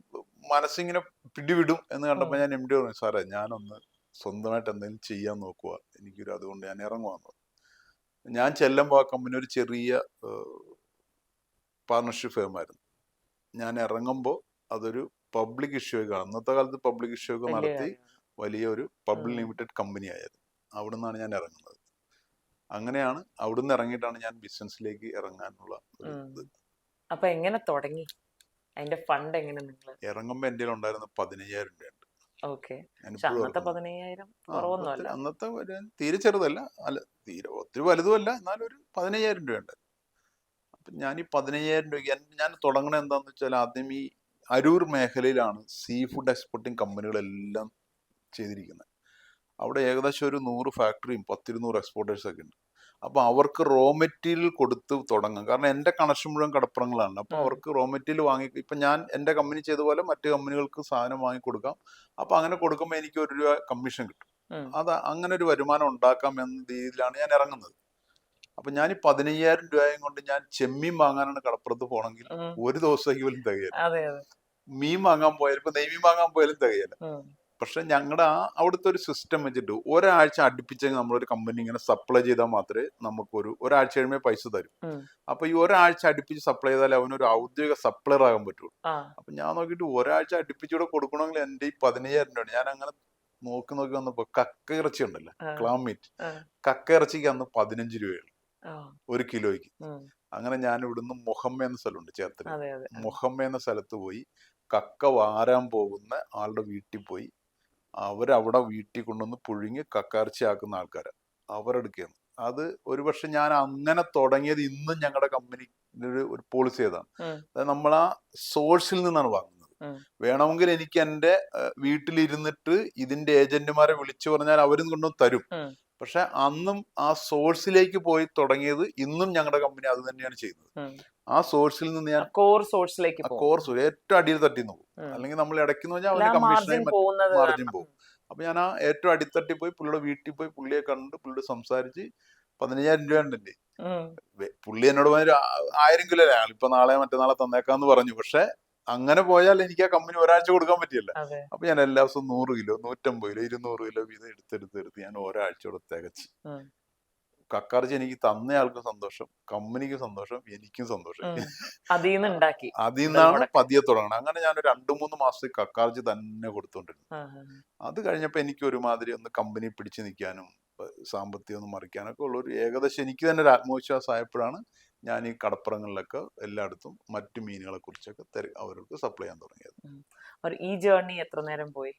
മനസ്സിങ്ങനെ പിടിവിടും എന്ന് കണ്ടപ്പോൾ ഞാൻ MD പറഞ്ഞു, സാറേ ഞാനൊന്ന് സ്വന്തമായിട്ട് എന്തെങ്കിലും ചെയ്യാൻ നോക്കുക, എനിക്കൊരു അതുകൊണ്ട് ഞാൻ ഇറങ്ങുവാന്ന് പറഞ്ഞു. ഞാൻ ചെല്ലുമ്പോൾ ആ കമ്പനി ഒരു ചെറിയ പാർട്ണർഷിപ്പ് ഫേമായിരുന്നു. ഞാൻ ഇറങ്ങുമ്പോൾ അതൊരു പബ്ലിക് ഇഷ്യൂ ഒക്കെ, അന്നത്തെ കാലത്ത് പബ്ലിക് ഇഷ്യൂ ഒക്കെ നടത്തി വലിയ ഒരു പബ്ലിക് ലിമിറ്റഡ് കമ്പനി ആയിരുന്നു. അവിടെ നിന്നാണ് ഞാൻ ഇറങ്ങുന്നത്. അങ്ങനെയാണ് അവിടുന്ന് ഇറങ്ങിയിട്ടാണ് ഞാൻ ബിസിനസ്സിലേക്ക് ഇറങ്ങാനുള്ള ഇത്. അപ്പൊ എങ്ങനെ തുടങ്ങി? അതിന്റെ ഫണ്ട് എങ്ങനെ? നിങ്ങൾ ഇറങ്ങുമ്പോ എന്റെ ഉണ്ടായിരുന്ന 15,000 രൂപയുണ്ട്. അന്നത്തെ തീരെ ചെറുതല്ല, അല്ല തീരെ ഒത്തിരി വലുതുമല്ല, എന്നാലും ഒരു 15,000 രൂപയുണ്ട്. അപ്പൊ ഞാൻ ഈ 15,000 രൂപ ഞാൻ തുടങ്ങണ എന്താന്ന് വെച്ചാൽ, ആദ്യം ഈ അരൂർ മേഖലയിലാണ് സീ ഫുഡ് എക്സ്പോർട്ടിങ് കമ്പനികളെല്ലാം ചെയ്തിരിക്കുന്നത്. അവിടെ ഏകദേശം ഒരു 100 ഫാക്ടറിയും 10-200 എക്സ്പോർട്ടേഴ്സ് ഒക്കെ ഉണ്ട്. അപ്പൊ അവർക്ക് റോ മെറ്റീരിയൽ കൊടുത്ത് തുടങ്ങാം. കാരണം എന്റെ കണക്ഷൻ മുഴുവൻ കടപ്പുറങ്ങളാണ്. അപ്പൊ അവർക്ക് റോ മെറ്റീരിയൽ വാങ്ങി, ഇപ്പൊ ഞാൻ എന്റെ കമ്പനി ചെയ്ത പോലെ മറ്റു കമ്പനികൾക്ക് സാധനം വാങ്ങി കൊടുക്കാം. അപ്പൊ അങ്ങനെ കൊടുക്കുമ്പോൾ എനിക്ക് 1 രൂപ കമ്മീഷൻ കിട്ടും. അങ്ങനെ ഒരു വരുമാനം ഉണ്ടാക്കാം എന്ന രീതിയിലാണ് ഞാൻ ഇറങ്ങുന്നത്. അപ്പൊ ഞാൻ ഈ 15,000 രൂപയും കൊണ്ട് ഞാൻ ചെമ്മീൻ വാങ്ങാനാണ് കടപ്പുറത്ത് പോകണമെങ്കിൽ ഒരു ദിവസത്തേക്ക് പോലും തികയില്ല. മീൻ വാങ്ങാൻ പോയാലും, ഇപ്പൊ നെയ്മീൻ വാങ്ങാൻ പോയാലും തികയില്ല. പക്ഷെ ഞങ്ങളുടെ അവിടുത്തെ ഒരു സിസ്റ്റം വെച്ചിട്ട് ഒരാഴ്ച അടുപ്പിച്ചെങ്കിൽ നമ്മളൊരു കമ്പനി ഇങ്ങനെ സപ്ലൈ ചെയ്താൽ മാത്രമേ നമുക്കൊരു ഒരാഴ്ച കഴിയുമ്പോൾ പൈസ തരും. അപ്പൊ ഈ ഒരാഴ്ച അടുപ്പിച്ച് സപ്ലൈ ചെയ്താൽ അവനൊരു ഔദ്യോഗിക സപ്ലയർ ആകാൻ പറ്റുള്ളൂ. അപ്പൊ ഞാൻ നോക്കിയിട്ട് ഒരാഴ്ച അടുപ്പിച്ചൂടെ കൊടുക്കണമെങ്കിൽ എന്റെ ഈ 15,000 രൂപ ഞാൻ അങ്ങനെ നോക്കി വന്നപ്പോ കക്ക ഇറച്ചി ഉണ്ടല്ലോ, ക്ലാം മീറ്റ്, കക്ക ഇറച്ചിക്ക് അന്ന് 15 രൂപയുള്ളൂ 1 കിലോയ്ക്ക്. അങ്ങനെ ഞാൻ ഇവിടുന്ന് മൊഹമ്മ എന്ന സ്ഥലമുണ്ട് ചേർത്തല, മൊഹമ്മ എന്ന സ്ഥലത്ത് പോയി കക്ക വാരാൻ പോകുന്ന ആളുടെ വീട്ടിൽ പോയി അവരവിടെ വീട്ടിൽ കൊണ്ടുവന്ന് പുഴുങ്ങി കക്കയിറച്ചി ആക്കുന്ന ആൾക്കാരാണ്. അവരെടുക്കുകയാണ്. അത് ഒരുപക്ഷെ ഞാൻ അങ്ങനെ തുടങ്ങിയത് ഇന്നും ഞങ്ങളുടെ കമ്പനി ഒരു പോളിസി ഏതാണ്, അതായത് നമ്മൾ ആ സോഴ്സിൽ നിന്നാണ് വാങ്ങുന്നത്. വേണമെങ്കിൽ എനിക്ക് എൻ്റെ വീട്ടിലിരുന്നിട്ട് ഇതിന്റെ ഏജന്റുമാരെ വിളിച്ചു പറഞ്ഞാൽ അവരും കൊണ്ടും തരും. പക്ഷെ അന്നും ആ സോഴ്സിലേക്ക് പോയി തുടങ്ങിയത് ഇന്നും ഞങ്ങളുടെ കമ്പനി അത് തന്നെയാണ് ചെയ്യുന്നത്. ആ സോഴ്സിൽ നിന്ന് ഞാൻ കോർ സോഴ്സ് ഏറ്റവും അടിയിൽ തട്ടി പോകും. അല്ലെങ്കിൽ നമ്മൾ ഇടയ്ക്കെന്ന് പറഞ്ഞാൽ അവന് കമ്മീഷനായി മാർജിൻ പോകും. അപ്പൊ ഞാൻ ആ ഏറ്റവും അടിത്തട്ടി പോയി പുള്ളിയുടെ വീട്ടിൽ പോയി പുള്ളിയെ കണ്ട് പുള്ളിയോട് സംസാരിച്ച് 15,000 രൂപ ഉണ്ട്. പുള്ളി എന്നോട് പറഞ്ഞ 1000 കിലോ ഞങ്ങൾ ഇപ്പൊ നാളെ മറ്റന്നാളെ തന്നേക്കാന്ന് പറഞ്ഞു. പക്ഷെ അങ്ങനെ പോയാൽ എനിക്ക് ആ കമ്പനി ഒരാഴ്ച കൊടുക്കാൻ പറ്റില്ല. അപ്പൊ ഞാൻ എല്ലാ ദിവസവും 100 കിലോ 150 കിലോ 200 കിലോ വീതം എടുത്തെടുത്ത് ഞാൻ ഒരാഴ്ചയോടെ തികച്ച്. കക്കാർച്ചി എനിക്ക് തന്നയാൾക്കും സന്തോഷം, കമ്പനിക്കും സന്തോഷം, എനിക്കും സന്തോഷം. അതിൽ നിന്നാണ് പതിയെ തുടങ്ങണം. അങ്ങനെ ഞാൻ 2-3 മാസത്തിൽ കക്കാർച്ചി തന്നെ കൊടുത്തോണ്ടിരുന്നു. അത് കഴിഞ്ഞപ്പോ എനിക്ക് ഒരുമാതിരി ഒന്ന് കമ്പനി പിടിച്ചു നിൽക്കാനും സാമ്പത്തികം ഒന്ന് മറിക്കാനൊക്കെ ഉള്ളൊരു ഏകദേശം എനിക്ക് തന്നെ ഒരു ആത്മവിശ്വാസം ആയപ്പോഴാണ് ഞാൻ ഈ കടപ്പുറങ്ങളിലൊക്കെ എല്ലായിടത്തും മറ്റു മീനുകളെ കുറിച്ചൊക്കെ അവർക്ക് സപ്ലൈ ചെയ്യാൻ തുടങ്ങിയത്. ഈ ജേർണി എത്ര നേരം പോയി?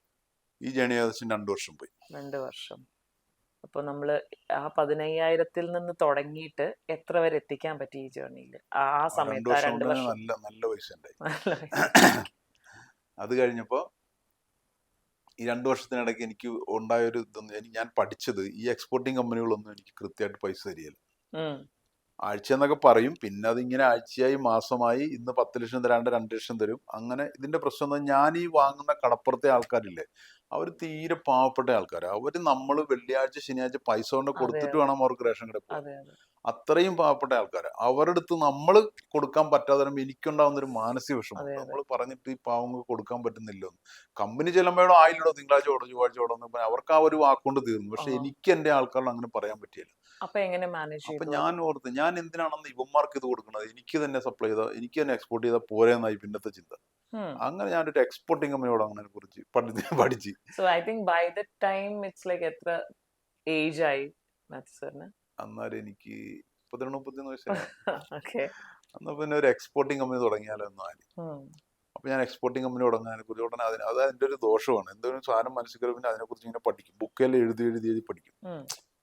ഈ ജേർണി ഏകദേശം 2 വർഷം പോയി. 2 വർഷം. അപ്പൊ നമ്മള് ആ 15,000-ൽ നിന്ന് തുടങ്ങിയിട്ട് എത്ര വരെ എത്തിക്കാൻ പറ്റി ഈ ജേർണിയിൽ? ആ സമയത്ത് നല്ല പൈസ ഉണ്ടായി. അത് കഴിഞ്ഞപ്പോ ഈ 2 വർഷത്തിനിടയ്ക്ക് എനിക്ക് ഉണ്ടായൊരു ഞാൻ പഠിച്ചത് ഈ എക്സ്പോർട്ടിങ് കമ്പനികളൊന്നും എനിക്ക് കൃത്യമായിട്ട് പൈസ തരികയില്ല. ആഴ്ച എന്നൊക്കെ പറയും, പിന്നെ അതിങ്ങനെ ആഴ്ചയായി മാസമായി. ഇന്ന് 10 ലക്ഷം തരാണ്ട് 2 ലക്ഷം തരും. അങ്ങനെ ഇതിന്റെ പ്രശ്നം ഞാൻ ഈ വാങ്ങുന്ന കടപ്പുറത്തെ ആൾക്കാരില്ലേ, അവർ തീരെ പാവപ്പെട്ട ആൾക്കാരാണ്. അവര് നമ്മൾ വെള്ളിയാഴ്ച ശനിയാഴ്ച പൈസ കൊണ്ട് കൊടുത്തിട്ട് വേണം അവർക്ക് റേഷൻ കടയിൽ പോകാൻ. അത്രയും പാവപ്പെട്ട ആൾക്കാര്. അവരുടെ അടുത്ത് നമ്മൾ കൊടുക്കാൻ പറ്റാതെ വരുമ്പോൾ എനിക്കുണ്ടാവുന്ന ഒരു മാനസിക വിഷമം. നമ്മൾ പറഞ്ഞിട്ട് ഈ പാവങ്ങൾക്ക് കൊടുക്കാൻ പറ്റുന്നില്ലോ. കമ്പനി ചെല്ലുമ്പോഴോ 1000 തിങ്കളാഴ്ച ഓടോ ചൊവ്വാഴ്ച ഓടോ അവർക്ക് ആ ഒരു വാക്കുകൊണ്ട് തീർന്നു. പക്ഷെ എനിക്ക് എന്റെ ആൾക്കാരോട് അങ്ങനെ പറയാൻ പറ്റിയില്ല. അപ്പൊ ഞാൻ ഓർത്ത് ഞാൻ എന്തിനാണെന്ന് ഇവന്മാർക്ക് ഇത് കൊടുക്കുന്നത്, എനിക്ക് തന്നെ സപ്ലൈ ചെയ്താൽ എനിക്ക് തന്നെ എക്സ്പോർട്ട് ചെയ്താൽ പോരെന്നായി പിന്നത്തെ ചിന്ത. അങ്ങനെ ഞാനൊരു എക്സ്പോർട്ടിംഗ് കമ്പനിയോട് അങ്ങനെ കുറിച്ച് പഠിച്ചു. അന്നേരം എനിക്ക് 32-33 വയസ്സായി. എന്നാ പിന്നെ ഒരു എക്സ്പോർട്ടിംഗ് കമ്പനി തുടങ്ങിയാലോ എന്നാല്. അപ്പൊ ഞാൻ എക്സ്പോർട്ടിംഗ് കമ്പനി തുടങ്ങാനെ കുറിച്ച് ഉടനെ അത് അതിന്റെ ഒരു ദോഷമാണ്. എന്തെങ്കിലും സാധനം മനസ്സിൽ പിന്നെ അതിനെ കുറിച്ച് ഇങ്ങനെ പഠിക്കും. ബുക്കിൽ എഴുതി പഠിക്കും.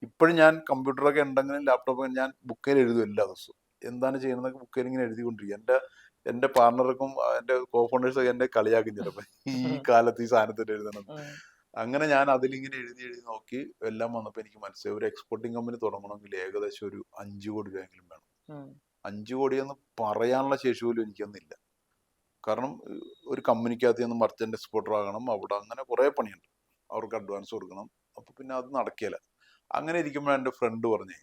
ഇപ്പോഴും ഞാൻ കമ്പ്യൂട്ടറൊക്കെ ഉണ്ടെങ്കിലും ലാപ്ടോപ്പ് ഞാൻ ബുക്കിൽ എഴുതും എല്ലാ ദിവസവും. എന്താണ് ചെയ്യുന്നതൊക്കെ ബുക്കിൽ ഇങ്ങനെ എഴുതിക്കൊണ്ടിരിക്കും. എന്റെ പാർട്ണർക്കും എന്റെ കോ ഫൗണ്ടേഴ്സൊക്കെ എന്റെ കളിയാക്കും ചിലപ്പോൾ ഈ കാലത്ത് ഈ സാധനത്തിൽ എഴുതണം. അങ്ങനെ ഞാൻ അതിലിങ്ങനെ എഴുതി നോക്കി എല്ലാം വന്നപ്പോൾ എനിക്ക് മനസ്സിലായി ഒരു എക്സ്പോർട്ടിംഗ് കമ്പനി തുടങ്ങണമെങ്കിൽ ഏകദേശം ഒരു 5 കോടി രൂപയെങ്കിലും വേണം. 5 കോടിയെന്ന് പറയാനുള്ള ശേഷി പോലും എനിക്കൊന്നില്ല. കാരണം ഒരു കമ്പനിക്കകത്ത് നിന്ന് മർച്ചന്റ് എക്സ്പോർട്ടർ ആകണം, അവിടെ അങ്ങനെ കുറെ പണിയുണ്ട്, അവർക്ക് അഡ്വാൻസ് കൊടുക്കണം. അപ്പൊ പിന്നെ അത് നടക്കില്ല. അങ്ങനെ ഇരിക്കുമ്പോൾ എൻ്റെ ഫ്രണ്ട് പറഞ്ഞേ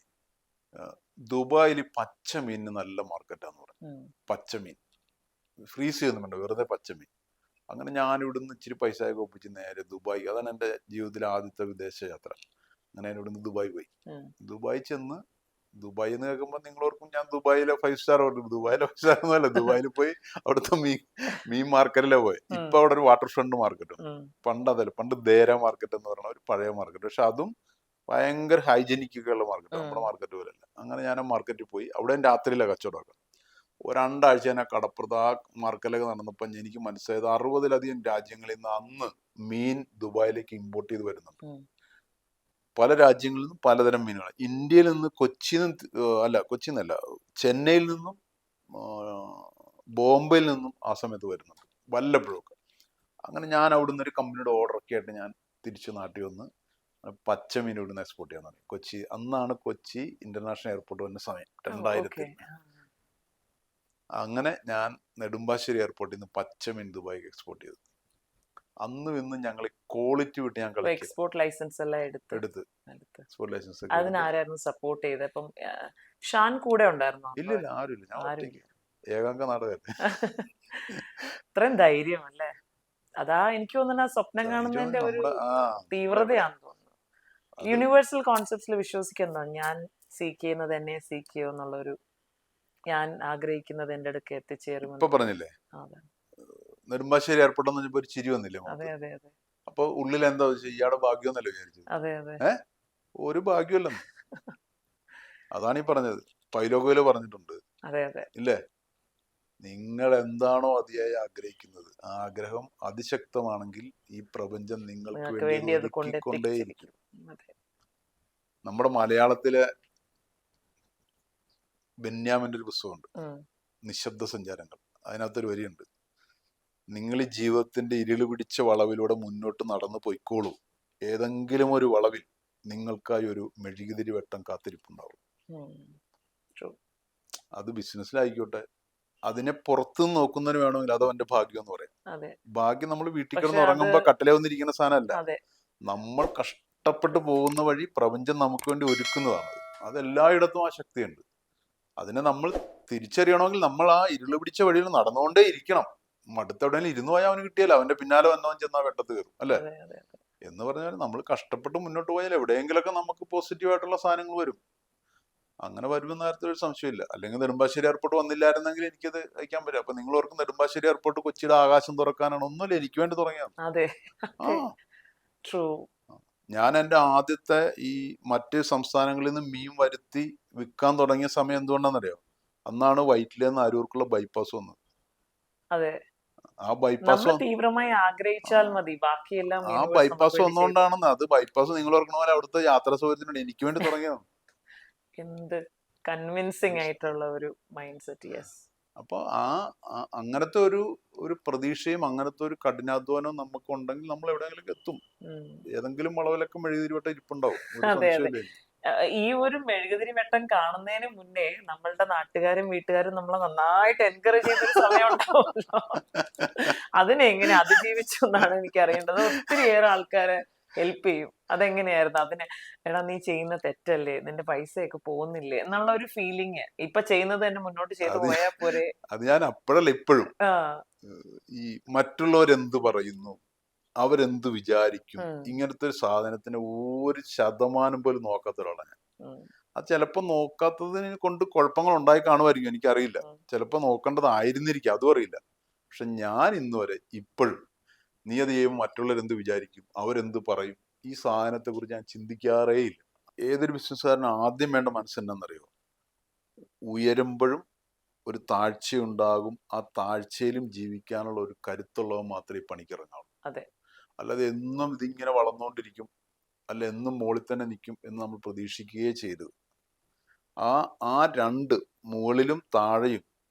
ദുബായിൽ പച്ചമീനിന് നല്ല മാർക്കറ്റാന്ന് പറഞ്ഞു. പച്ചമീൻ ഫ്രീസ് ചെയ്യുന്നുണ്ട്, വെറുതെ പച്ചമീൻ. അങ്ങനെ ഞാൻ ഇവിടുന്ന് ഇച്ചിരി പൈസ ഒക്കെ ഒപ്പിച്ച് നേരെ ദുബായ്, അതാണ് എൻ്റെ ജീവിതത്തിലെ ആദ്യത്തെ വിദേശ യാത്ര. അങ്ങനെ ഞാൻ ഇവിടുന്ന് ദുബായ് പോയി. ദുബായ് ചെന്ന്, ദുബായ് എന്ന് കേൾക്കുമ്പോൾ നിങ്ങളോർക്കും ഞാൻ ദുബായിലെ 5 സ്റ്റാർ ഹോട്ടൽ, ദുബായിലെ 5 സ്റ്റാർ ഒന്നുമല്ല. ദുബായിൽ പോയി അവിടുത്തെ മീൻ മാർക്കറ്റിലെ പോയി. ഇപ്പൊ അവിടെ ഒരു വാട്ടർ ഫ്രണ്ട് മാർക്കറ്റ് ഉണ്ട്. പണ്ട് ദേര മാർക്കറ്റ് എന്ന് പറയുന്ന ഒരു പഴയ മാർക്കറ്റ്, പക്ഷെ അതും ഭയങ്കര ഹൈജീനിക് ഒക്കെ ഉള്ള മാർക്കറ്റ്, നമ്മുടെ മാർക്കറ്റ് പോലെയല്ല. അങ്ങനെ ഞാൻ ആ മാർക്കറ്റിൽ പോയി. അവിടെ രാത്രിയിലെ കച്ചവടമൊക്കെ. 2 ആഴ്ച ഞാൻ കടപ്പുറത്ത് ആ മാർക്കറ്റിലൊക്കെ നടന്നപ്പോൾ എനിക്ക് മനസ്സിലായത് 60-ലധികം രാജ്യങ്ങളിൽ നിന്ന് അന്ന് മീൻ ദുബായിലേക്ക് ഇമ്പോർട്ട് ചെയ്ത് വരുന്നുണ്ട്. പല രാജ്യങ്ങളിൽ നിന്നും പലതരം മീനുകൾ. ഇന്ത്യയിൽ നിന്ന് കൊച്ചിന്നല്ല ചെന്നൈയിൽ നിന്നും ബോംബെയിൽ നിന്നും ആ സമയത്ത് വരുന്നുണ്ട് വല്ലപ്പോഴൊക്കെ. അങ്ങനെ ഞാൻ അവിടുന്ന് ഒരു കമ്പനിയുടെ ഓർഡറൊക്കെ ആയിട്ട് ഞാൻ തിരിച്ചു നാട്ടിൽ വന്ന് പച്ചമീൻ ഇവിടുന്ന് എക്സ്പോർട്ട് ചെയ്യാൻ തുടങ്ങി. കൊച്ചി, അന്നാണ് കൊച്ചി ഇന്റർനാഷണൽ എയർപോർട്ട് വന്ന സമയം 2000. അങ്ങനെ ഞാൻ നെടുമ്പാശ്ശേരി എയർപോർട്ടിൽ നിന്ന് പച്ചമീൻ ദുബായിക്ക് എക്സ്പോർട്ട് ചെയ്തു. അന്നും ഇന്നും ഞങ്ങൾ ക്വാളിറ്റി വിട്ട് ഞാൻ എക്സ്പോർട്ട് ലൈസൻസ് എല്ലാം എടുത്ത് എക്സ്പോർട്ട് ലൈസൻസ് അതിനാരായിരുന്നു സപ്പോർട്ട് ചെയ്തത്? ഇപ്പം ഷാൻ കൂടെ ഉണ്ടായിരുന്നോ? ഇല്ല, ആരുമില്ല. ഞാൻ ഏകാംഗ നാടകല്ലേ. ഇത്രയും ധൈര്യം അല്ലേ? അതാ എനിക്ക് തോന്നുന്നു സ്വപ്നം കാണുന്നതിന്റെ ഒരു തീവ്രതയാണെന്ന് തോന്നുന്നു. യൂണിവേഴ്സൽ കോൺസെപ്റ്റ്സിൽ വിശ്വസിക്കുന്നോ? ഞാൻ സീക്ക് ചെയ്യുന്നത് എന്നെ സീക്ക് ചെയ്യോ എന്നുള്ളൊരു, ഞാൻ ആഗ്രഹിക്കുന്നത് എന്റെ അടുക്ക് എത്തിച്ചേരും. ഇപ്പൊ പറഞ്ഞില്ലേ നെടുമ്പാശ്ശേരി എയർപോർട്ട് എന്ന് പറഞ്ഞപ്പോ ഒരു ചിരി വന്നില്ലേ? അപ്പൊ ഉള്ളിൽ എന്താ ഇയാടെ ഭാഗ്യമൊന്നല്ലേ വിചാരിച്ചത്? ഒരു ഭാഗ്യമല്ലെന്ന്. അതാണ് ഈ പറഞ്ഞത്. പൈലോഗോയില് പറഞ്ഞിട്ടുണ്ട് ഇല്ലേ, നിങ്ങൾ എന്താണോ അതിയായി ആഗ്രഹിക്കുന്നത് ആ ആഗ്രഹം അതിശക്തമാണെങ്കിൽ ഈ പ്രപഞ്ചം നിങ്ങൾക്ക് വേണ്ടി ഒരുക്കിക്കൊണ്ടേയിരിക്കും. നമ്മുടെ മലയാളത്തിലെ ബെന്യാമിന്റെ ഒരു പുസ്തകമുണ്ട്, നിശബ്ദ സഞ്ചാരങ്ങൾ. അതിനകത്തൊരു വരിയുണ്ട്, നിങ്ങൾ ഈ ജീവിതത്തിന്റെ ഇരുള് പിടിച്ച വളവിലൂടെ മുന്നോട്ട് നടന്നു പോയിക്കോളൂ, ഏതെങ്കിലും ഒരു വളവിൽ നിങ്ങൾക്കായി ഒരു മെഴുകുതിരി വെട്ടം കാത്തിരിപ്പുണ്ടാവും. അത് ബിസിനസ്സിലായിക്കോട്ടെ, അതിനെ പുറത്തുനിന്ന് നോക്കുന്നതിന് വേണമെങ്കിൽ അത് അവന്റെ ഭാഗ്യം എന്ന് പറയാം. ഭാഗ്യം നമ്മൾ വീട്ടിൽ കിടന്ന് ഉറങ്ങുമ്പോ കട്ടിലെ വന്നിരിക്കുന്ന സാധനമല്ല, നമ്മൾ കഷ്ടപ്പെട്ട് പോകുന്ന വഴി പ്രപഞ്ചം നമുക്ക് വേണ്ടി ഒരുക്കുന്നതാണ്. അത് എല്ലായിടത്തും ആ ശക്തിയുണ്ട്. അതിനെ നമ്മൾ തിരിച്ചറിയണമെങ്കിൽ നമ്മൾ ആ ഇരുള് പിടിച്ച വഴിയിൽ നടന്നുകൊണ്ടേ ഇരിക്കണം. മടുത്തെവിടെയെങ്കിലും ഇരുന്ന് പോയാൽ അവന് കിട്ടിയാലോ, അവന്റെ പിന്നാലെ വന്നവൻ ചെന്നാ വെട്ടത്ത് കയറും അല്ലെ. എന്ന് പറഞ്ഞാൽ നമ്മൾ കഷ്ടപ്പെട്ട് മുന്നോട്ട് പോയാൽ എവിടെയെങ്കിലൊക്കെ നമുക്ക് പോസിറ്റീവായിട്ടുള്ള സാധനങ്ങൾ വരും. അങ്ങനെ വരുമെന്ന കാര്യത്തിൽ ഒരു സംശയമില്ല. അല്ലെങ്കിൽ നെടുമ്പാശ്ശേരി എയർപോർട്ട് വന്നില്ലായിരുന്നെങ്കിൽ എനിക്കത് അയക്കാൻ പറ്റും. അപ്പൊ നിങ്ങൾ ഓർക്കും നെടുമ്പാശ്ശേരി എയർപോർട്ട് കൊച്ചിയുടെ ആകാശം തുറക്കാനാണ്? ഒന്നുമില്ല, എനിക്ക് വേണ്ടി തുടങ്ങിയാണ്. ഞാൻ എൻ്റെ ആദ്യത്തെ ഈ മറ്റ് സംസ്ഥാനങ്ങളിൽ നിന്ന് മീൻ വരുത്തി വിൽക്കാൻ തുടങ്ങിയ സമയം എന്തുകൊണ്ടാണെന്നറിയോ? അന്നാണ് വൈറ്റിലെന്ന് അരൂർക്കുള്ള ബൈപ്പാസ് വന്നത്. ആ ബൈപ്പാസ് തീവ്രമായി ആഗ്രഹിച്ചാൽ മതി, ബാക്കിയെല്ലാം ആ ബൈപ്പാസ് വന്നുകൊണ്ടാണെന്ന്. അത് ബൈപ്പാസ് നിങ്ങൾ ഓർക്കണ പോലെ അവിടുത്തെ യാത്രാ സൗകര്യത്തിനുണ്ട്, എനിക്ക് വേണ്ടി തുടങ്ങിയതാണ്. എന്ത് കൺവിൻസിങ് ആയിട്ടുള്ള ഒരു മൈൻഡ് സെറ്റ്. യെസ്. അപ്പൊ അങ്ങനത്തെ ഒരു പ്രതീക്ഷയും അങ്ങനത്തെ ഒരു കഠിനാധ്വാനവും നമുക്ക് ഉണ്ടെങ്കിൽ നമ്മൾ എവിടെയെങ്കിലും എത്തും. ഏതെങ്കിലും വളവിലൊക്കെ മെഴുകുതിരിവട്ടം ഇരിപ്പുണ്ടാവും. ഈ ഒരു മെഴുകുതിരി വെട്ടം കാണുന്നതിന് മുന്നേ നമ്മളുടെ നാട്ടുകാരും വീട്ടുകാരും നമ്മളെ നന്നായിട്ട് എൻകറേജ് ചെയ്യുന്ന ഒരു സമയം ഉണ്ടാവുമല്ലോ. അതിനെ എങ്ങനെ അതിജീവിച്ചു എന്നാണ് എനിക്ക് അറിയേണ്ടത്. ഒത്തിരിയേറെ ആൾക്കാരെ ഹെൽപ്പ് ചെയ്യും. അതെങ്ങനെയായിരുന്നു അതിനെ? എടാ നീ ചെയ്യുന്ന തെറ്റല്ലേ, നിന്റെ പൈസയൊക്കെ പോകുന്നില്ലേ എന്നുള്ള ഒരു ഫീലിംഗ്. ഇപ്പൊ ചെയ്യുന്നത് തന്നെ മുന്നോട്ട് ചെയ്ത് പോയാ പോരെ. അത് ഞാൻ അപ്പോഴല്ല ഇപ്പോഴും ഈ മറ്റുള്ളവരെന്ത് പറയുന്നു, അവരെന്ത് വിചാരിക്കും, ഇങ്ങനത്തെ ഒരു സാധനത്തിന് 1% പോലും നോക്കാത്ത ഒരാളാണ് ഞാൻ. അത് ചിലപ്പോ നോക്കാത്തതിനെ കൊണ്ട് കുഴപ്പങ്ങൾ ഉണ്ടായി കാണുമായിരിക്കും, എനിക്കറിയില്ല. ചിലപ്പോ നോക്കേണ്ടതായിരുന്നിരിക്കും, അതും അറിയില്ല. പക്ഷെ ഞാൻ ഇന്ന് വരെ ഇപ്പോഴും നീ അത് ചെയ്യുമ്പോൾ മറ്റുള്ളവരെന്ത് വിചാരിക്കും, അവരെന്ത് പറയും, ഈ സാധനത്തെ കുറിച്ച് ഞാൻ ചിന്തിക്കാറേ ഇല്ല. ഏതൊരു ബിസിനസ്സുകാരന് ആദ്യം വേണ്ട മനസ്സെന്നറിയോ? ഉയരുമ്പോഴും ഒരു താഴ്ചയുണ്ടാകും, ആ താഴ്ചയിലും ജീവിക്കാനുള്ള ഒരു കരുത്തുള്ളവൻ മാത്രമേ പണിക്കിറങ്ങാവൂ. അല്ലാതെ എന്നും ഇതിങ്ങനെ വളർന്നുകൊണ്ടിരിക്കും, അല്ല എന്നും മുകളിൽ തന്നെ നിൽക്കും എന്ന് നമ്മൾ പ്രതീക്ഷിക്കുകയേ ചെയ്തത്. ആ രണ്ട് മുകളിലും താഴെയും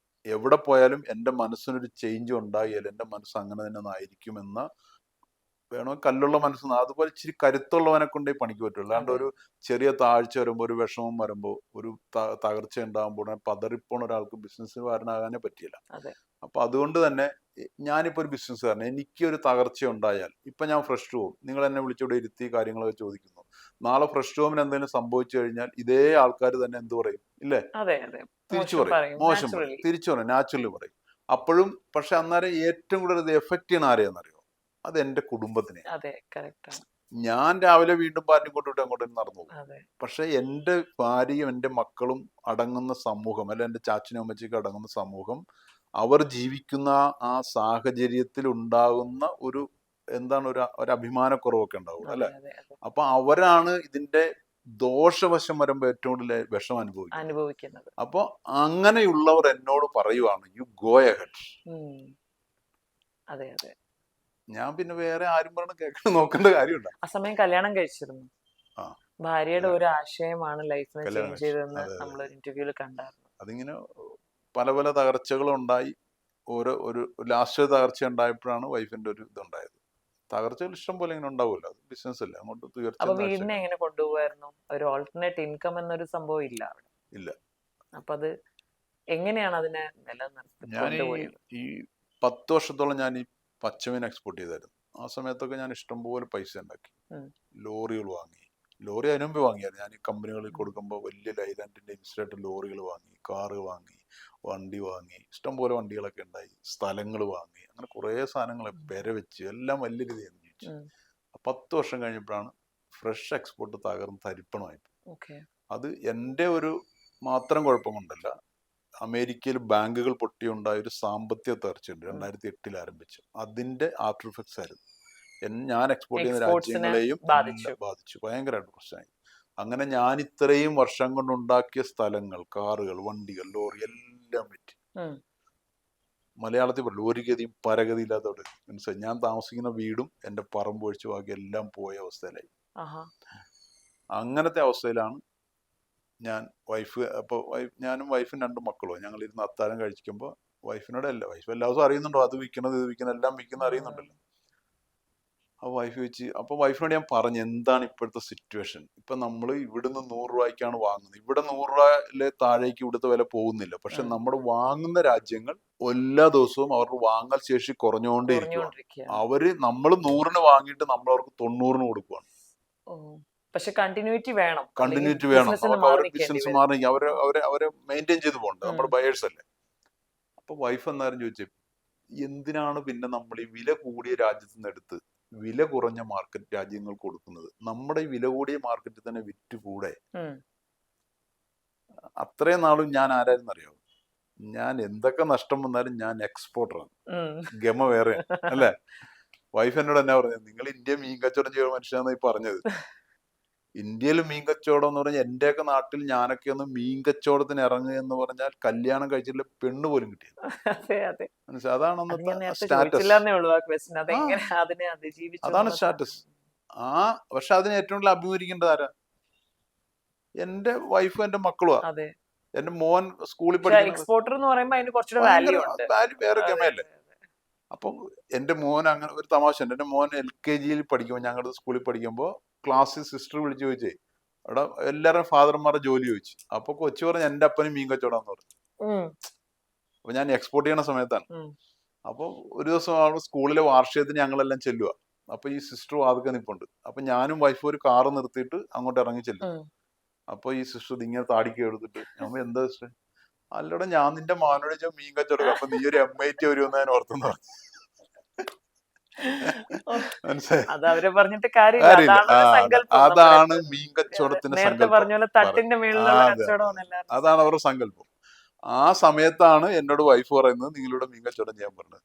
എവിടെ പോയാലും എൻ്റെ മനസ്സിനൊരു ചേഞ്ച് ഉണ്ടായാൽ എൻ്റെ മനസ്സ് അങ്ങനെ തന്നെ ആയിരിക്കുമെന്ന വേണോ കല്ലുള്ള മനസ്സ്. അതുപോലെ ഇച്ചിരി കരുത്തുള്ളവനെ കൊണ്ടേ പണിക്ക് പറ്റുള്ളൂ. അല്ലാണ്ട് ഒരു ചെറിയ താഴ്ച വരുമ്പോൾ, ഒരു വിഷമം വരുമ്പോൾ, ഒരു തകർച്ച ഉണ്ടാകുമ്പോൾ പതറിപ്പോണ ഒരാൾക്ക് ബിസിനസ്സുകാരനാകാനേ പറ്റിയില്ല. അപ്പൊ അതുകൊണ്ട് തന്നെ ഞാനിപ്പോ ഒരു ബിസിനസ്സുകാരൻ, എനിക്കൊരു തകർച്ച ഉണ്ടായാൽ ഇപ്പൊ ഞാൻ ഫ്രഷ് റൂം, നിങ്ങൾ എന്നെ വിളിച്ചോടെ ഇരുത്തി കാര്യങ്ങളൊക്കെ ചോദിക്കുന്നു. നാളെ ഫ്രഷ് റൂമിന് എന്തെങ്കിലും സംഭവിച്ചു കഴിഞ്ഞാൽ ഇതേ ആൾക്കാർ തന്നെ എന്ത് പറയും? ഇല്ലേ? തിരിച്ചു പറയും, മോശം പറയും, തിരിച്ചു പറയും, നാച്ചുറലി പറയും. അപ്പോഴും പക്ഷെ അന്നേരം ഏറ്റവും കൂടുതൽ ഇത് എഫക്ട് ചെയ്യണ ആരെയാണെന്നറിയോ? അത് എന്റെ കുടുംബത്തിനെ. ഞാൻ രാവിലെ വീണ്ടും പാറ്റിയും കൊണ്ടിട്ട് അങ്ങോട്ടും നടന്നു പോകും. പക്ഷെ എൻ്റെ ഭാര്യയും എൻ്റെ മക്കളും അടങ്ങുന്ന സമൂഹം, അല്ല എൻ്റെ ചാച്ചനും അമ്മച്ചിക്കും അടങ്ങുന്ന സമൂഹം, അവർ ജീവിക്കുന്ന ആ സാഹചര്യത്തിൽ ഉണ്ടാകുന്ന ഒരു എന്താണ് ഒരു അഭിമാനക്കുറവൊക്കെ ഉണ്ടാവും അല്ലെ. അപ്പൊ അവരാണ് ഇതിന്റെ ദോഷവശം വരുമ്പോ ഏറ്റവും കൂടുതൽ വിഷം അനുഭവിക്കുന്നത്. അപ്പൊ അങ്ങനെയുള്ളവർ എന്നോട് പറയുവാണ്, യു ഗോ അഹെഡ്. ഞാൻ പിന്നെ വേറെ ആരും പറഞ്ഞ് കേൾക്കാൻ നോക്കേണ്ട കാര്യമുണ്ടോ? ആ സമയം കല്യാണം കഴിച്ചിരുന്നു. ഭാര്യയുടെ ഒരു ആശയമാണ് ലൈഫിനെ ചേഞ്ച് ചെയ്തതെന്ന് നമ്മൾ ഇന്റർവ്യൂല് കണ്ടായിരുന്നു. അതിങ്ങനെ പല പല തകർച്ചകളുണ്ടായി. ഒരു ലാസ്റ്റ് തകർച്ച ഉണ്ടായപ്പോഴാണ് വൈഫിന്റെ ഒരു ഇതുണ്ടായത്. തകർച്ചകൾ ഇഷ്ടം പോലെ ഇങ്ങനെ ഉണ്ടാവുമല്ലോ, അത് ബിസിനസ് അല്ലേ, അങ്ങോട്ട് തീർച്ചയായും. അപ്പൊ വീടിനെ എങ്ങനെ കൊണ്ടുപോകായിരുന്നു? ഒരു ഓൾട്ടർനേറ്റ് ഇൻകം എന്നൊരു സംഭവം ഇല്ല അവിടെ. ഇല്ല. അപ്പൊ അത് എങ്ങനെയാണ് അതിനെ നിലനിർത്തി? ഞാൻ ഈ 10 വർഷത്തോളം ഞാൻ ഈ പച്ചമീൻ എക്സ്പോർട്ട് ചെയ്തായിരുന്നു. ആ സമയത്തൊക്കെ ഞാൻ ഇഷ്ടംപോലെ പൈസ ഉണ്ടാക്കി. ലോറികൾ വാങ്ങി, ലോറി അതിനു മുമ്പ് വാങ്ങിയായിരുന്നു. ഞാൻ ഈ കമ്പനികളിൽ കൊടുക്കുമ്പോൾ വലിയ ലൈലാൻഡിന്റെ ഇൻസ്റ്റേറ്റ് ലോറികൾ വാങ്ങി, കാറ് വാങ്ങി, വണ്ടി വാങ്ങി, ഇഷ്ടംപോലെ വണ്ടികളൊക്കെ ഉണ്ടായി, സ്ഥലങ്ങൾ വാങ്ങി, അങ്ങനെ കുറേ സാധനങ്ങൾ പെര വെച്ച് എല്ലാം വലിയ രീതിയിൽ ജീവിച്ചു. 10 വർഷം കഴിഞ്ഞപ്പോഴാണ് ഫ്രഷ് എക്സ്പോർട്ട് തകർന്ന് തരിപ്പണമായിട്ട്. അത് എൻ്റെ ഒരു മാത്രം കുഴപ്പം കൊണ്ടല്ല, അമേരിക്കയിൽ ബാങ്കുകൾ പൊട്ടിയുണ്ടായ ഒരു സാമ്പത്തിക തകർച്ചയുണ്ട് 2008 ആരംഭിച്ചു. അതിന്റെ ആഫ്റ്റർ ഇഫക്ട്സ് ആയിരുന്നു. ഞാൻ എക്സ്പോർട്ട് ചെയ്യുന്ന രാജ്യങ്ങളെയും ബാധിച്ചു, ഭയങ്കരമായിട്ട് പ്രശ്നമായി. അങ്ങനെ ഞാൻ ഇത്രയും വർഷം കൊണ്ടുണ്ടാക്കിയ സ്ഥലങ്ങൾ, കാറുകൾ, വണ്ടികൾ, ലോറി എല്ലാം പറ്റി. മലയാളത്തിൽ പറഞ്ഞു, ഒരു ഗതിയും പരഗതിയില്ലാത്തവിടെ. മനസ്സിലായി? ഞാൻ താമസിക്കുന്ന വീടും എൻ്റെ പറമ്പ് ഒഴിച്ച് ബാക്കി എല്ലാം പോയ അവസ്ഥയിലായി. അങ്ങനത്തെ അവസ്ഥയിലാണ് ഞാൻ ഞാനും വൈഫും 2 മക്കളും ഞങ്ങൾ ഇരുന്ന് അത്താഴം കഴിക്കുമ്പോൾ വൈഫ് എല്ലാ ദിവസവും അറിയുന്നുണ്ടോ അത് വിൽക്കുന്നത് ഇത് വിൽക്കുന്നത് എല്ലാം വിൽക്കുന്നത് അറിയുന്നുണ്ടല്ലോ. അപ്പോൾ വൈഫിനോട് ഞാൻ പറഞ്ഞു എന്താണ് ഇപ്പോഴത്തെ സിറ്റുവേഷൻ. ഇപ്പൊ നമ്മൾ ഇവിടുന്ന് 100 രൂപയ്ക്കാണ് വാങ്ങുന്നത്, ഇവിടെ 100 രൂപയിലെ താഴേക്ക് ഇവിടുത്തെ വില പോകുന്നില്ല. പക്ഷെ നമ്മൾ വാങ്ങുന്ന രാജ്യങ്ങൾ എല്ലാ ദിവസവും അവർക്ക് വാങ്ങൽ ശേഷി കുറഞ്ഞുകൊണ്ടേയിരിക്കുകയാണ്. നമ്മൾ 100-ന് വാങ്ങിയിട്ട് നമ്മൾ അവർക്ക് 90-ന് കൊടുക്കുകയാണ്. പക്ഷെ കണ്ടിന്യൂറ്റി വേണം, നമുക്ക് അവരുടെ ബിസിനസ് മാറി അവരെ മെയിൻറ്റെയിൻ ചെയ്ത് പോകണ്ട, നമ്മുടെ ബയേഴ്സ് അല്ലേ. അപ്പൊ വൈഫ് എന്നാരും ചോദിച്ചേ എന്തിനാണ് പിന്നെ നമ്മൾ ഈ വില കൂടിയ രാജ്യത്ത് നിന്ന് എടുത്ത് വില കുറഞ്ഞ മാർക്കറ്റ് രാജ്യങ്ങൾക്ക് കൊടുക്കുന്നത്? നമ്മുടെ ഈ വില കൂടിയ മാർക്കറ്റിൽ തന്നെ വിറ്റുകൂടെ? അത്രയും നാളും ഞാൻ ആരായിരുന്നു അറിയാമോ? ഞാൻ എന്തൊക്കെ നഷ്ടം വന്നാലും ഞാൻ എക്സ്പോർട്ടറാണ്, ഗമ വേറെ അല്ലേ. വൈഫ് എന്നോട് എന്നാ പറഞ്ഞത്, നിങ്ങൾ ഇന്ത്യ മീൻ കച്ചവടം ചെയ്യുന്ന മനുഷ്യനാണ് ഈ പറഞ്ഞത്. ഇന്ത്യയിൽ മീൻ കച്ചവടം എന്ന് പറഞ്ഞാൽ എന്റെയൊക്കെ നാട്ടിൽ ഞാനൊക്കെ ഒന്ന് മീൻ കച്ചവടത്തിന് ഇറങ്ങുക എന്ന് പറഞ്ഞാൽ കല്യാണം കഴിച്ചിട്ടുള്ള പെണ്ണ് പോലും കിട്ടിയത്. അതാണ് സ്റ്റാറ്റസ്. പക്ഷെ അതിനെ ഏറ്റവും കൂടുതൽ അഭിമുഖീകരിക്കേണ്ടത് ആരാ? എന്റെ വൈഫും എന്റെ മക്കളുമാ. എന്റെ മോൻ സ്കൂളിൽ പഠിക്കുന്ന വേറെ ഗമയല്ലേ. അപ്പം എന്റെ മോൻ അങ്ങനെ ഒരു തമാശ ഉണ്ട്. എന്റെ മോൻ LKG പഠിക്കുമ്പോൾ, ഞങ്ങളുടെ സ്കൂളിൽ പഠിക്കുമ്പോൾ ക്ലാസ്സിൽ സിസ്റ്റർ വിളിച്ചു ചോദിച്ചേ അവിടെ എല്ലാവരും ഫാദർമാരുടെ ജോലി ചോദിച്ചു. അപ്പൊ കൊച്ചു പറഞ്ഞു എന്റെ അപ്പനും മീൻ കച്ചവടം പറഞ്ഞു. അപ്പൊ ഞാൻ എക്സ്പോർട്ട് ചെയ്യണ സമയത്താണ്. അപ്പൊ ഒരു ദിവസം അവിടെ സ്കൂളിലെ വാർഷികത്തിന് ഞങ്ങളെല്ലാം ചെല്ലുക. അപ്പൊ ഈ സിസ്റ്റർ വാതിൽക്കൽ നിൽപ്പുണ്ട്. അപ്പൊ ഞാനും വൈഫും ഒരു കാറ് നിർത്തിയിട്ട് അങ്ങോട്ട് ഇറങ്ങി ചെല്ലും. അപ്പൊ ഈ സിസ്റ്റർ ഇങ്ങനെ താടിക്ക് എടുത്തിട്ട് ഞാൻ എന്താ സിസ്റ്റർ, അല്ലടാ ഞാൻ നിന്റെ മാനോട് മീൻ കച്ചവടം, അപ്പൊ നീ ഒരു MIT വരുമെന്ന് ഞാൻ ഓർത്തെന്ന് പറഞ്ഞു. അതാണ് മീൻ കച്ചവടത്തിന്റെ അതാണ് അവരുടെ സങ്കല്പം. ആ സമയത്താണ് എന്നോട് വൈഫ് പറയുന്നത് നിങ്ങളുടെ മീൻ കച്ചവടം ചെയ്യാൻ പറഞ്ഞത്.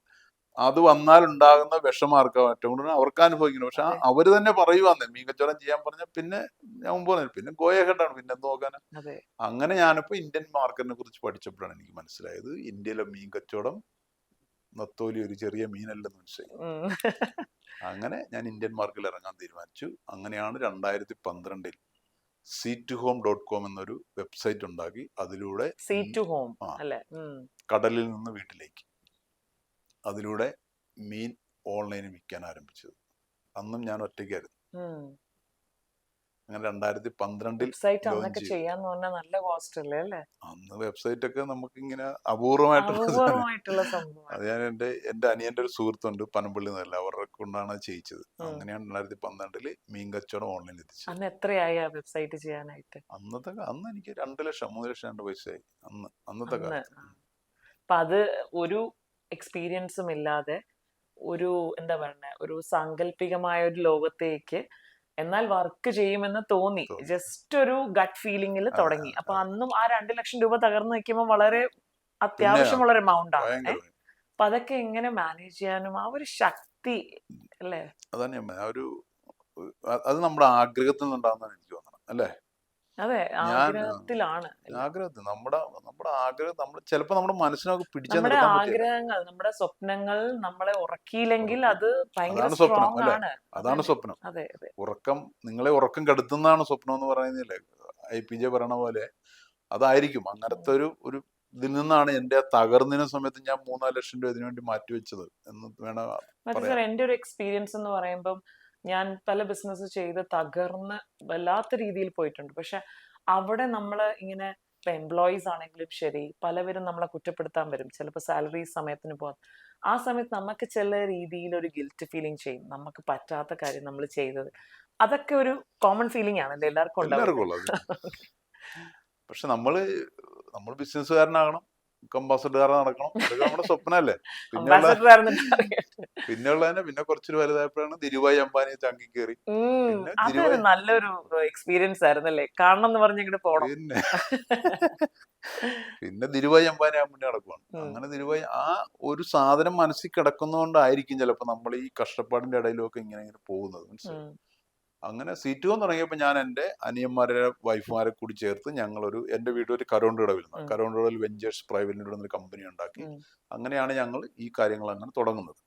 അത് വന്നാൽ ഉണ്ടാകുന്ന വിഷമാർക്കാ ഏറ്റവും കൂടുതൽ അവർക്ക് അനുഭവിക്കുന്നത്. പക്ഷെ അവര് തന്നെ പറയുവാന്നേ മീൻ കച്ചവടം ചെയ്യാൻ പറഞ്ഞ പിന്നെ ഞാൻ മുമ്പ് പറഞ്ഞു പിന്നെ ഗോയഹെഡാണ്, പിന്നെ എന്ത് നോക്കാനാ. അങ്ങനെ ഞാനിപ്പോ ഇന്ത്യൻ മാർക്കറ്റിനെ കുറിച്ച് പഠിച്ചപ്പോഴാണ് എനിക്ക് മനസ്സിലായത് ഇന്ത്യയിലെ മീൻ കച്ചവടം നത്തോലി ഒരു ചെറിയ മീനല്ലെന്ന് മനസ്സിലായി. അങ്ങനെ ഞാൻ ഇന്ത്യൻ മാർക്കറ്റിൽ ഇറങ്ങാൻ തീരുമാനിച്ചു. അങ്ങനെയാണ് 2012 sea2home.com എന്നൊരു വെബ്സൈറ്റ് ഉണ്ടാക്കി. അതിലൂടെ കടലിൽ നിന്ന് വീട്ടിലേക്ക്, അതിലൂടെ മീൻ ഓൺലൈനിൽ വിൽക്കാൻ ആരംഭിച്ചത്. അന്നും ഞാൻ ഒറ്റയ്ക്കായിരുന്നു. അങ്ങനെ 2012 അന്ന് വെബ്സൈറ്റ് ഒക്കെ നമുക്ക് ഇങ്ങനെ അപൂർവമായിട്ടുള്ള അത് ഞാൻ എന്റെ അനിയന്റെ ഒരു സുഹൃത്തുണ്ട് പനമ്പള്ളി എന്നല്ല, അവരെ കൊണ്ടാണ് ചെയ്യിച്ചത്. അങ്ങനെയാണ് 2012 മീൻ കച്ചവടം ഓൺലൈനിൽ എത്തിച്ചത്. അന്ന് എനിക്ക് 2 ലക്ഷം 3 ലക്ഷം 2 പൈസയായി അന്നത്തെ കാലത്ത്. അപ്പൊ അത് ഒരു എക്സ്പീരിയൻസും ഇല്ലാതെ ഒരു എന്താ പറയുക ഒരു സാങ്കല്പികമായ ഒരു ലോകത്തേക്ക് എന്നാൽ വർക്ക് ചെയ്യുമെന്ന് തോന്നി, ജസ്റ്റ് ഒരു ഗട്ട് ഫീലിംഗിൽ തുടങ്ങി. അപ്പൊ അന്നും ആ 2 ലക്ഷം രൂപ തകർന്നു നിൽക്കുമ്പോൾ വളരെ അത്യാവശ്യമുള്ള ഒരു എമൗണ്ട് ആണ്. അപ്പൊ അതൊക്കെ എങ്ങനെ മാനേജ് ചെയ്യാനും ആ ഒരു ശക്തി അല്ലേ, അതാണ് അത് നമ്മുടെ ആഗ്രഹത്തിൽ നിന്നുണ്ടാകുന്നതാണ് എനിക്ക് തോന്നണം അല്ലേ. ആഗ്രഹത്തിൽ നമ്മുടെ ആഗ്രഹം നമ്മൾ ചിലപ്പോ നമ്മുടെ മനസ്സിനൊക്കെ പിടിച്ചാൽ ആഗ്രഹങ്ങൾ നമ്മുടെ സ്വപ്നങ്ങൾ നമ്മളെ ഉറക്കിയില്ലെങ്കിൽ അത് അതാണ് സ്വപ്നം അല്ലേ, അതാണ് സ്വപ്നം. നിങ്ങളെ ഉറക്കം കെടുത്തുന്നതാണ് സ്വപ്നം എന്ന് പറയുന്നില്ലേ IPJ പറയണ പോലെ. അതായിരിക്കും അങ്ങനത്തെ ഒരു ഇതിൽ നിന്നാണ് എന്റെ തകർന്നിന സമയത്ത് ഞാൻ 3-4 ലക്ഷം രൂപ ഇതിനു വേണ്ടി മാറ്റിവെച്ചത് എന്ന് വേണം. എന്റെ ഒരു എക്സ്പീരിയൻസ് എന്ന് പറയുമ്പോൾ ഞാൻ പല ബിസിനസ് ചെയ്ത് തകർന്ന് വല്ലാത്ത രീതിയിൽ പോയിട്ടുണ്ട്. പക്ഷെ അവിടെ നമ്മൾ ഇങ്ങനെ ഇപ്പൊ എംപ്ലോയീസ് ആണെങ്കിലും ശരി, പലവരും നമ്മളെ കുറ്റപ്പെടുത്താൻ വരും, ചിലപ്പോൾ സാലറി സമയത്തിന് പോകാം. ആ സമയത്ത് നമുക്ക് ചില രീതിയിൽ ഒരു ഗിൽറ്റ് ഫീലിംഗ് ചെയ്യും, നമുക്ക് പറ്റാത്ത കാര്യം നമ്മൾ ചെയ്തത്. അതൊക്കെ ഒരു കോമൺ ഫീലിംഗ് ആണല്ലേ എല്ലാവർക്കും ഉണ്ടാവും. പക്ഷെ നമ്മൾ ബിസിനസ്സുകാരനാകണം, അംബാസഡർ നടക്കണം, അതൊക്കെ നമ്മുടെ സ്വപ്നല്ലേ. പിന്നെ കുറച്ചൊരു വലുതായപ്പോഴാണ് ധീരുഭായ് അംബാനി ചങ്കി കയറി. നല്ലൊരു എക്സ്പീരിയൻസ് ആയിരുന്നല്ലേ, കാണണം എന്ന് പറഞ്ഞ് ഇങ്ങോട്ട് പോകണം. പിന്നെ ധീരുഭായ് അംബാനി മുന്നേ നടക്കുവാണ്. അങ്ങനെ ധീരുഭായ് ആ ഒരു സാധനം മനസ്സിൽ കിടക്കുന്നതുകൊണ്ടായിരിക്കും ചിലപ്പോ നമ്മൾ ഈ കഷ്ടപ്പാടിന്റെ ഇടയിലൊക്കെ ഇങ്ങനെ പോകുന്നത്. മനസ്സിലായി. അങ്ങനെ sea2home തുടങ്ങിയപ്പോൾ ഞാൻ എൻ്റെ അനിയന്മാരെ വൈഫുമാരെ കൂടി ചേർത്ത് എൻ്റെ വീട് ഒരു കരോണ്ടുകടവിൽ വെഞ്ചേഴ്സ് പ്രൈവറ്റ് ലിമിറ്റഡ് എന്നൊരു കമ്പനി ഉണ്ടാക്കി. അങ്ങനെയാണ് ഞങ്ങൾ ഈ കാര്യങ്ങൾ അങ്ങനെ തുടങ്ങുന്നത്.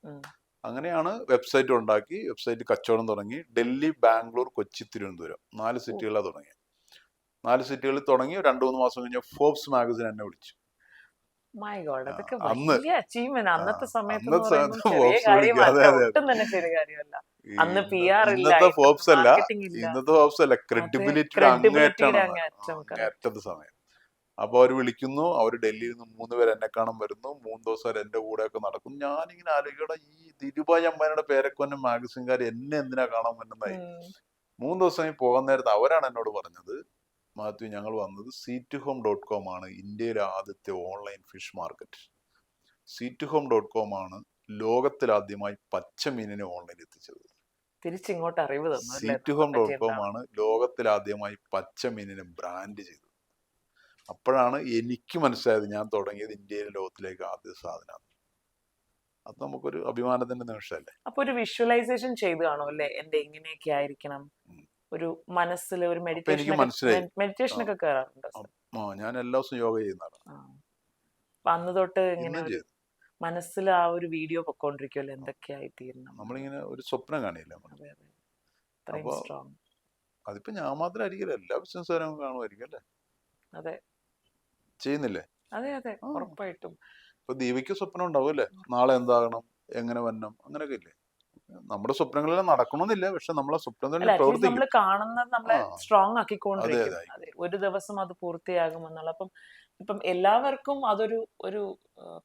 അങ്ങനെയാണ് വെബ്സൈറ്റ് ഉണ്ടാക്കി, വെബ്സൈറ്റ് കച്ചവടം തുടങ്ങി. ഡൽഹി, ബാംഗ്ലൂർ, കൊച്ചി, തിരുവനന്തപുരം 4 സിറ്റികളിലാണ് തുടങ്ങി. 4 സിറ്റികളിൽ തുടങ്ങി 2-3 മാസം കഴിഞ്ഞ ഫോബ്സ് മാഗസിൻ എന്നെ വിളിച്ചു. മൈ ഗോഡ്, അതൊക്കെ അന്ന് വലിയ അച്ചീവ്മെന്റ് അന്നത്തെ സമയത്ത് എന്ന് അന്നത്തെ പറയുമ്പോൾ ചെറിയ ഫോബ്സ് വിളിക്കും. കാര്യമല്ല, അതെ അതെ ഒട്ടും തന്നെ ചെറിയ കാര്യമല്ല. അന്ന് പി ഇന്ന- ആർ ഇല്ല, ഇന്നത്തെ ഫോബ്സ് അല്ല, മാർക്കറ്റിംഗ് ഇല്ല. ഇന്നത്തെ ഫോബ്സ് അല്ല, അതെ, ക്രെഡിബിലിറ്റിയുടെ ക്രെഡിബിലിറ്റിയുടെ അങ്ങേയറ്റാണ്. അങ്ങേയറ്റം. correct. അങ്ങേയറ്റത്തെ സമയം. അപ്പൊ അവർ വിളിക്കുന്നു, അവർ ഡൽഹിയിൽ നിന്ന് 3 പേര് എന്നെ കാണാൻ വരുന്നു. 3 ദിവസം അവർ എന്റെ കൂടെ ഒക്കെ നടക്കും. ഞാനിങ്ങനെ ആലോചിക്കട, ഈ ധീരുഭായ് അംബാനിയുടെ പേരക്കൊന്നെ മാഗസിൻകാർ എന്നെ എന്തിനാ കാണാൻ പറ്റുന്നതായി. ഉം. 3 ദിവസം പോകാൻ നേരത്ത് അവരാണ് എന്നോട് പറഞ്ഞത്, മാത്യു, ഞങ്ങൾ വന്നത് seatohome.com ആണ് ഇന്ത്യയിലെ ആദ്യത്തെ ഓൺലൈൻ ഫിഷ് മാർക്കറ്റ്. seatohome.com ആണ് ലോകത്തിലാദ്യമായി പച്ചമീനിനെ ഓൺലൈൻ എത്തിച്ചത്. തിരിച്ചിങ്ങോട്ട് അറിവ് തന്നു അല്ലേ seatohome.com ആണ് ലോകത്തിലാദ്യമായി പച്ചമീനിനെ ബ്രാൻഡ് ചെയ്തത്. അപ്പോഴാണ് എനിക്ക് മനസ്സിലായത് ഞാൻ തുടങ്ങിയത് ഇന്ത്യയിലെ ലോകത്തിലേക്ക് ആദ്യ സാധനമാണ്. അത് നമുക്കൊരു അഭിമാനത്തിന്റെ നിമിഷമല്ലേ. അപ്പൊ ഒരു വിഷ്വലൈസേഷൻ ചെയ്ത് കാണും അല്ലേ, എന്റെ ഇങ്ങനെയൊക്കെ ആയിരിക്കണം, ഒരു മനസ്സിൽ ഒരു അപ്പൊ എനിക്ക് മനസ്സിലായി. മെഡിറ്റേഷൻ ഒക്കെ കയറാറുണ്ട്. ഞാൻ എല്ലാ ദിവസവും യോഗ ചെയ്യുന്നതാണ്. അപ്പൊ അന്ന് തൊട്ട് ഇങ്ങനെ ഇന്നും ചെയ്തു. മനസ്സിൽ ആ ഒരു വീഡിയോ പൊക്കോണ്ടിരിക്കുമല്ലോ, എന്തൊക്കെയായി തീരണം. നമ്മളിങ്ങനെ ഒരു സ്വപ്നം കാണിയില്ല നമ്മൾ. അതെ അതെ, അത്രയും അപ്പൊ സ്ട്രോങ്. അതിപ്പോ ഞാൻ മാത്രമായിരിക്കില്ല, എല്ലാ ബിസിനസ്സുകാരും കാണുമായിരിക്കും അല്ലേ, അതെ ചെയ്യുന്നില്ലേ? അതെ അതെ, ഉറപ്പായിട്ടും. ഇപ്പൊ ദീപയ്ക്ക് സ്വപ്നം ഉണ്ടാവും അല്ലേ, നാളെ എന്താകണം, എങ്ങനെ വരണം, അങ്ങനെയൊക്കെ ഇല്ലേ. നമ്മുടെ സ്വപ്നങ്ങളെല്ലാം നടക്കണമെന്നില്ല, പക്ഷെ നമ്മളെ സ്വപ്നം അല്ല, തന്നെ അറ്റ്ലീസ്റ്റ് പ്രവർത്തിക്കും. നമ്മൾ കാണുന്നത് നമ്മളെ സ്ട്രോങ് ആക്കിക്കൊണ്ടിരിക്കും. അതെ. അതെ, ഒരു ദിവസം അത് പൂർത്തിയാകുമെന്നുള്ള. ഇപ്പം എല്ലാവർക്കും അതൊരു ഒരു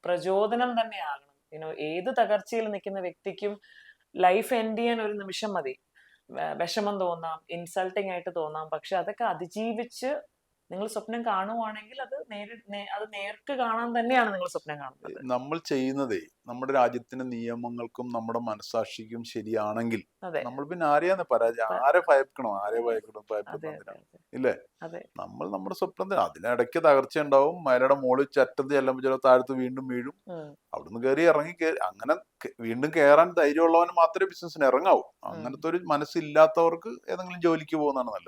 പ്രചോദനം തന്നെയാകണം. ഏത് തകർച്ചയിൽ നിൽക്കുന്ന വ്യക്തിക്കും ലൈഫ് എൻഡ് ചെയ്യാൻ ഒരു നിമിഷം മതി. വിഷമം തോന്നാം, ഇൻസൾട്ടിങ് ആയിട്ട് തോന്നാം, പക്ഷെ അതൊക്കെ അതിജീവിച്ച് നിങ്ങൾ സ്വപ്നം കാണുവാണെങ്കിൽ അത് നേർക്ക് കാണാൻ തന്നെയാണ് നിങ്ങൾ സ്വപ്നം കാണുന്നത്. നമ്മൾ ചെയ്യുന്നതേ നമ്മുടെ രാജ്യത്തിന്റെ നിയമങ്ങൾക്കും നമ്മുടെ മനസാക്ഷിക്കും ശരിയാണെങ്കിൽ അതെ നമ്മൾ പിന്നെ ആരെയാന്ന് പരാജയം, ആരെ ഭയക്കണോ, ആരെ ഭയക്കണം, അതെ ഭയപ്പെടുന്നതിനാ അതെ ഇല്ലേ. അതെ. നമ്മൾ നമ്മുടെ സ്വപ്നത്തിന്, അതിനിടയ്ക്ക് തകർച്ച ഉണ്ടാവും, മലയുടെ മുകളിൽ ചറ്റത്ത് ചെല്ലുമ്പോൾ ചില താഴത്ത് വീണ്ടും വീഴും, അവിടുന്ന് കയറി അങ്ങനെ വീണ്ടും കയറാൻ ധൈര്യമുള്ളവന് മാത്രമേ ബിസിനസ്സിന് ഇറങ്ങാവൂ. അങ്ങനത്തെ ഒരു മനസ്സില്ലാത്തവർക്ക് ഏതെങ്കിലും ജോലിക്ക് പോകുന്നതാണ് നല്ലത്.